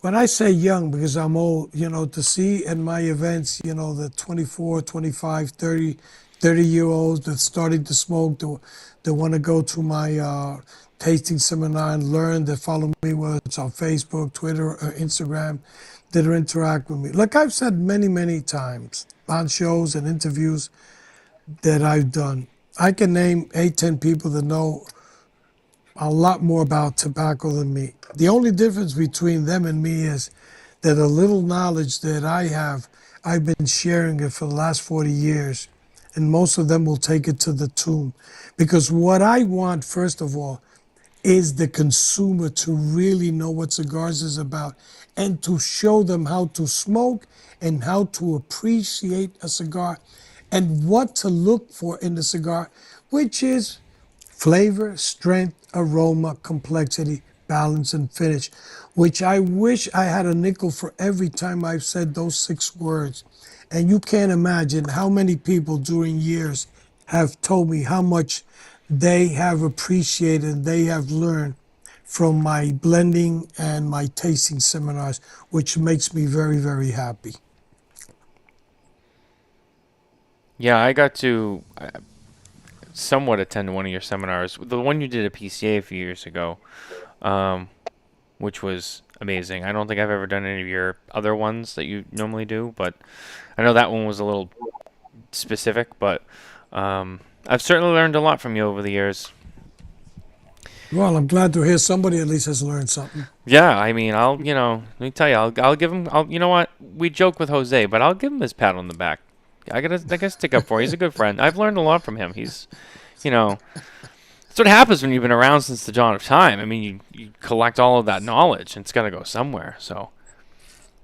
when I say young, because I'm old, to see in my events, the 24, 25, 30-year-olds that started to smoke, that want to go to my tasting seminar and learn, that follow me, whether it's on Facebook, Twitter, or Instagram, that interact with me. Like I've said many, many times on shows and interviews that I've done, I can name 8, 10 people that know a lot more about tobacco than me. The only difference between them and me is that a little knowledge that I have, I've been sharing it for the last 40 years, and most of them will take it to the tomb. Because what I want, first of all, is the consumer to really know what cigars is about and to show them how to smoke and how to appreciate a cigar and what to look for in the cigar, which is flavor, strength, aroma, complexity, balance, and finish, which I wish I had a nickel for every time I've said those 6 words. And you can't imagine how many people during years have told me how much they have appreciated and they have learned from my blending and my tasting seminars, which makes me very, very happy. Yeah, I got to somewhat attend one of your seminars, the one you did at PCA a few years ago, which was amazing. I don't think I've ever done any of your other ones that you normally do, but I know that one was a little specific, but I've certainly learned a lot from you over the years. Well, I'm glad to hear somebody at least has learned something. Yeah, I mean, let me tell you, I'll give him, you know what, we joke with Jose, but I'll give him his pat on the back. I gotta stick up for him. He's a good friend. I've learned a lot from him. He's, that's what happens when you've been around since the dawn of time. I mean, you collect all of that knowledge, and it's got to go somewhere. So,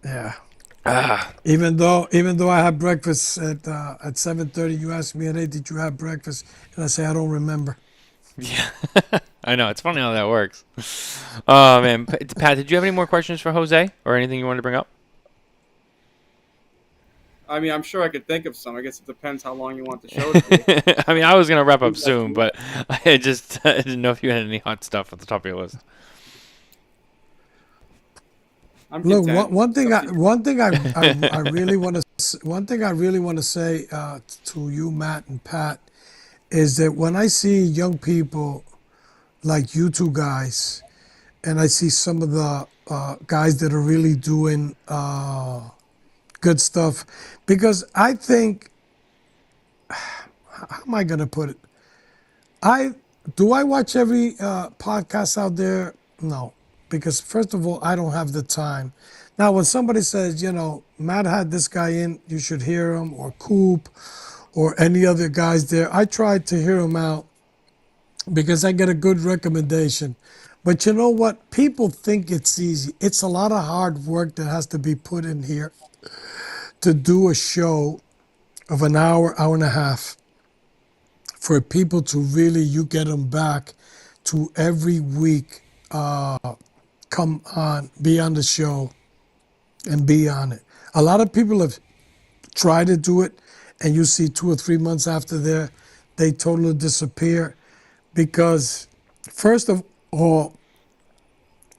yeah. Ah, Even though I had breakfast at 7:30, you asked me, "Hey, did you have breakfast?" And I say, "I don't remember." yeah. I know. It's funny how that works. Oh, man. Pat, did you have any more questions for Jose or anything you wanted to bring up? I mean, I'm sure I could think of some. I guess it depends how long you want the show to be. I mean, I was going to wrap up Seems like soon, you. but I didn't know if you had any hot stuff at the top of your list. I'm Look, content. It's up to you. I really want to one thing I really want to say to you, Matt and Pat, is that when I see young people like you two guys, and I see some of the guys that are really doing good stuff, because I think, how am I going to put it? I I watch every podcast out there? No, because first of all, I don't have the time. Now, when somebody says, Matt had this guy in, you should hear him, or Coop, or any other guys there, I try to hear them out because I get a good recommendation. But you know what? People think it's easy. It's a lot of hard work that has to be put in here to do a show of an hour, hour and a half, for people to really, you get them back to every week come on, be on the show and be on it. A lot of people have tried to do it, and you see 2 or 3 months after they totally disappear because, first of all,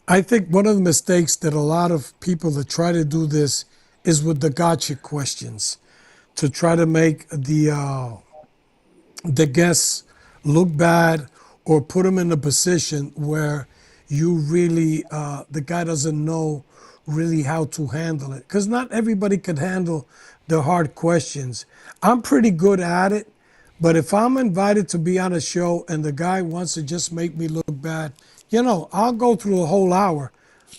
I think one of the mistakes that a lot of people that try to do this is with the gotcha questions to try to make the guests look bad or put them in a position where you really the guy doesn't know really how to handle it, because not everybody can handle the hard questions. I'm pretty good at it, but if I'm invited to be on a show and the guy wants to just make me look bad, I'll go through a whole hour,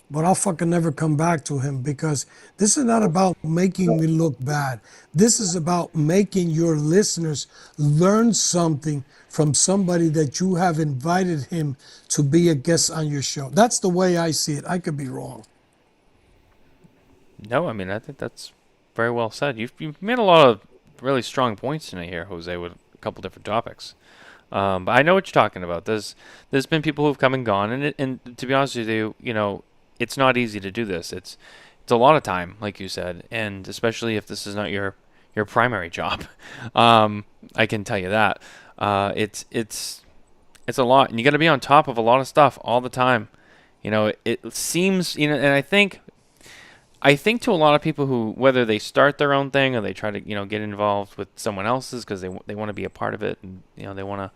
but I'll fucking never come back to him, because this is not about making me look bad. This is about making your listeners learn something from somebody that you have invited him to be a guest on your show. That's the way I see it. I could be wrong. No, I mean, I think that's very well said. You've made a lot of really strong points tonight here, Jose, with a couple different topics. But I know what you're talking about. There's been people who've come and gone, and to be honest with you, it's not easy to do this. It's a lot of time, like you said, and especially if this is not your primary job. I can tell you that. It's a lot, and you got to be on top of a lot of stuff all the time. It seems, and I think to a lot of people who, whether they start their own thing or they try to, get involved with someone else's because they want to be a part of it, and they want to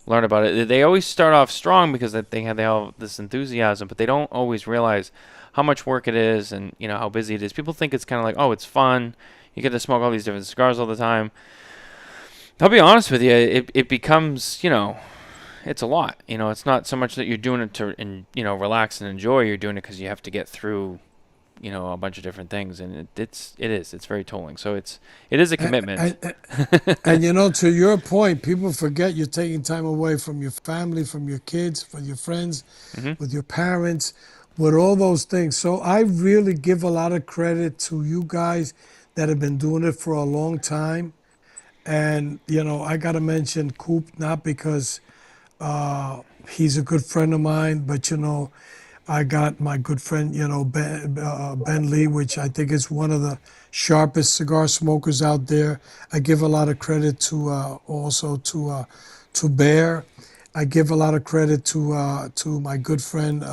learn about it. They always start off strong because they have this enthusiasm, but they don't always realize how much work it is and how busy it is. People think it's kind of like, oh, it's fun. You get to smoke all these different cigars all the time. I'll be honest with you, it becomes it's a lot. It's not so much that you're doing it to relax and enjoy. You're doing it because you have to get through a bunch of different things, and it's very tolling. So it is a commitment. And to your point, people forget you're taking time away from your family, from your kids, from your friends, Hmm. with your parents, with all those things. So I really give a lot of credit to you guys that have been doing it for a long time. And I gotta mention Coop, not because he's a good friend of mine, but I got my good friend, Ben Lee, which I think is one of the sharpest cigar smokers out there. I give a lot of credit to also to Bear. I give a lot of credit to my good friend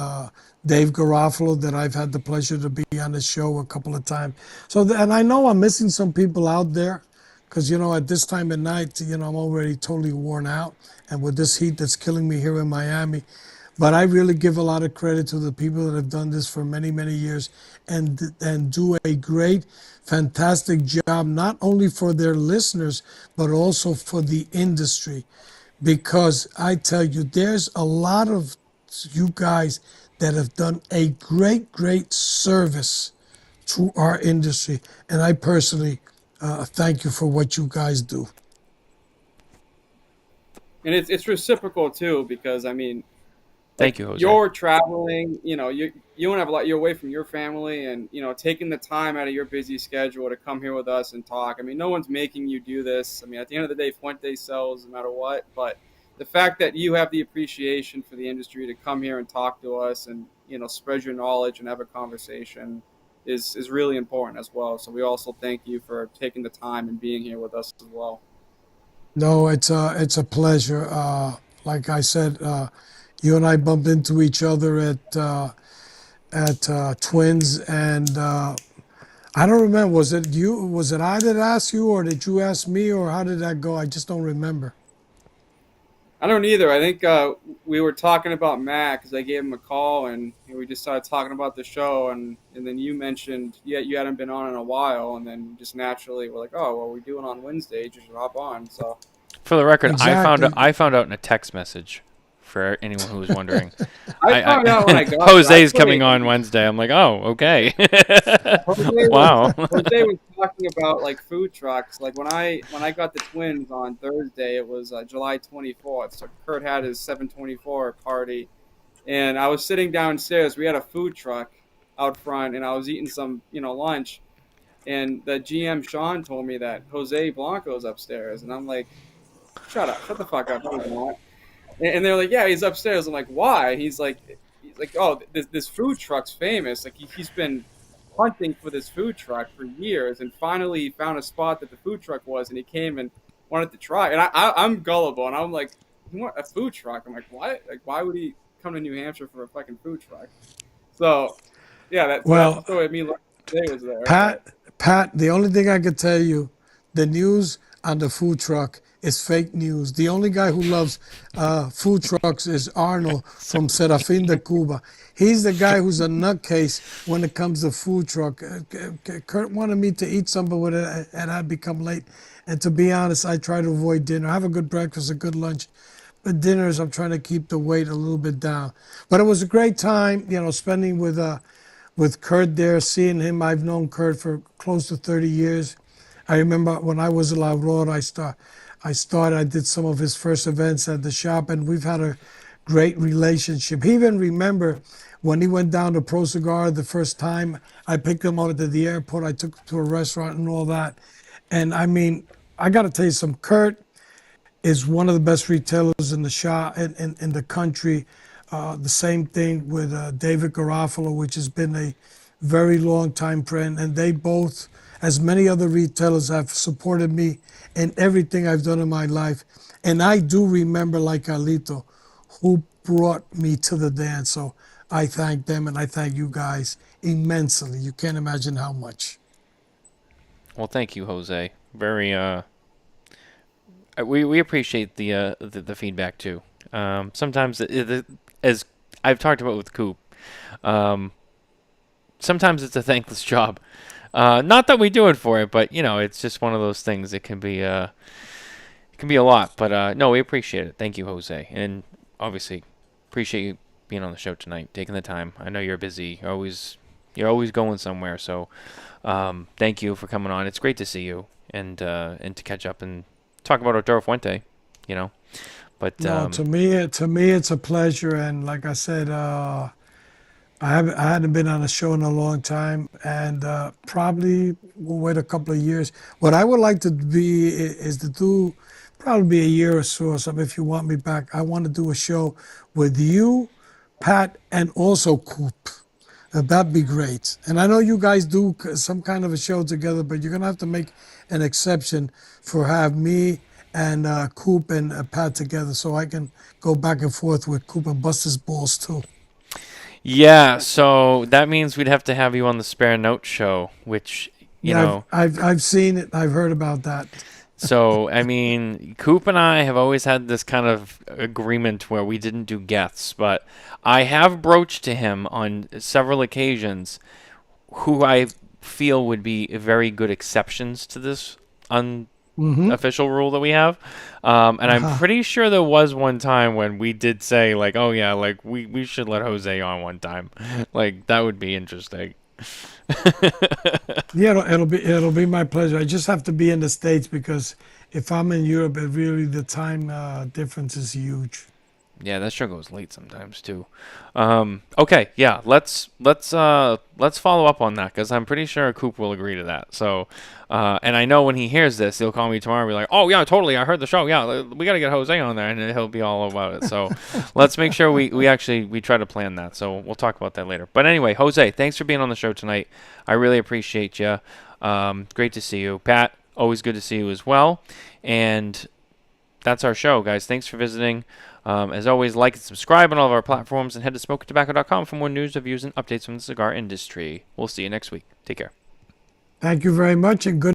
Dave Garofalo, that I've had the pleasure to be on the show a couple of times. So, and I know I'm missing some people out there, because at this time of night, I'm already totally worn out, and with this heat that's killing me here in Miami. But I really give a lot of credit to the people that have done this for many, many years, and do a great, fantastic job, not only for their listeners, but also for the industry. Because I tell you, there's a lot of you guys that have done a great, great service to our industry. And I personally thank you for what you guys do. And it's reciprocal too, because I mean, Thank you, Jose. You're traveling, you don't have a lot. You're away from your family, and taking the time out of your busy schedule to come here with us and talk. I mean, no one's making you do this. I mean, at the end of the day, Fuente sells no matter what. But the fact that you have the appreciation for the industry to come here and talk to us and spread your knowledge and have a conversation is really important as well. So we also thank you for taking the time and being here with us as well. No, it's a pleasure. Like I said, you and I bumped into each other at Twins, and I don't remember. Was it you? Was it I that asked you, or did you ask me, or how did that go? I just don't remember. I don't either. I think we were talking about Matt because I gave him a call, and we just started talking about the show, and then you mentioned you hadn't been on in a while, and then just naturally we're like, oh, well, we're doing on Wednesday, just hop on. So For the record, Exactly. I found out in a text message. For anyone who was wondering, I found out when I got Jose's coming on Wednesday. I'm like, oh, okay. Wow. Jose was talking about like food trucks. Like when I got the Twins on Thursday, it was July 24th. So Kurt had his 724 party, and I was sitting downstairs. We had a food truck out front, and I was eating some lunch, and the GM Sean told me that Jose Blanco is upstairs, and I'm like, shut the fuck up, he's not. And they're like, yeah, he's upstairs. I'm like, why? He's like, oh, this food truck's famous. Like he's been hunting for this food truck for years, and finally he found a spot that the food truck was, and he came and wanted to try. And I'm gullible, and I'm like, you want a food truck? I'm like, what? Like, why would he come to New Hampshire for a fucking food truck? So, yeah, that's the way me today was there. Pat, the only thing I could tell you, the news on the food truck is fake news. The only guy who loves food trucks is Arnold from Serafín de Cuba. He's the guy who's a nutcase when it comes to food truck. Kurt wanted me to eat some, but and I'd become late. And to be honest, I try to avoid dinner. I have a good breakfast, a good lunch. But dinners, I'm trying to keep the weight a little bit down. But it was a great time, spending with Kurt there, seeing him. I've known Kurt for close to 30 years. I remember when I was at La Aurora, I did some of his first events at the shop, and we've had a great relationship. He even remember when he went down to Pro Cigar the first time, I picked him up at the airport, I took him to a restaurant and all that. And I mean, I got to tell you something, Kurt is one of the best retailers in the shop, in the country. The same thing with David Garofalo, which has been a very long time friend, and they both, as many other retailers, have supported me in everything I've done in my life. And I do remember, like Carlito, who brought me to the dance. So I thank them, and I thank you guys immensely. You can't imagine how much. Well, thank you, Jose. Very we appreciate the feedback too. Sometimes as I've talked about with Coop, sometimes it's a thankless job. Not that we do it for it, but it's just one of those things. It can be a lot, but no, we appreciate it. Thank you, Jose, and obviously appreciate you being on the show tonight, taking the time. I know you're busy. You're always going somewhere, so thank you for coming on. It's great to see you and to catch up and talk about Arturo Fuente. But no, to me, it's a pleasure, and like I said, I hadn't been on a show in a long time, and probably will wait a couple of years. What I would like to be is to do probably a year or so or something. If you want me back, I want to do a show with you, Pat, and also Coop. That'd be great. And I know you guys do some kind of a show together, but you're gonna have to make an exception for have me and Coop and Pat together, so I can go back and forth with Coop and bust his balls too. yeah, so that means we'd have to have you on the Spare Note show, which you know. I've seen it. I've heard about that. So I mean, Coop and I have always had this kind of agreement where we didn't do guests, but I have broached to him on several occasions who I feel would be very good exceptions to this official rule that we have. And I'm pretty sure there was one time when we did say, like, oh yeah, like we should let Jose on one time. Like, that would be interesting. Yeah, it'll be my pleasure. I just have to be in the States because if I'm in Europe, the time difference is huge. Yeah, that show goes late sometimes too. Okay, yeah, let's follow up on that because I'm pretty sure Coop will agree to that. So, and I know when he hears this, he'll call me tomorrow and be like, "Oh yeah, totally, I heard the show. Yeah, we got to get Jose on there," and he'll be all about it. So, let's make sure we actually try to plan that. So we'll talk about that later. But anyway, Jose, thanks for being on the show tonight. I really appreciate you. Great to see you, Pat. Always good to see you as well. And that's our show, guys. Thanks for visiting. As always, like and subscribe on all of our platforms and head to SmokinTabacco.com for more news, reviews, and updates from the cigar industry. We'll see you next week. Take care. Thank you very much, and good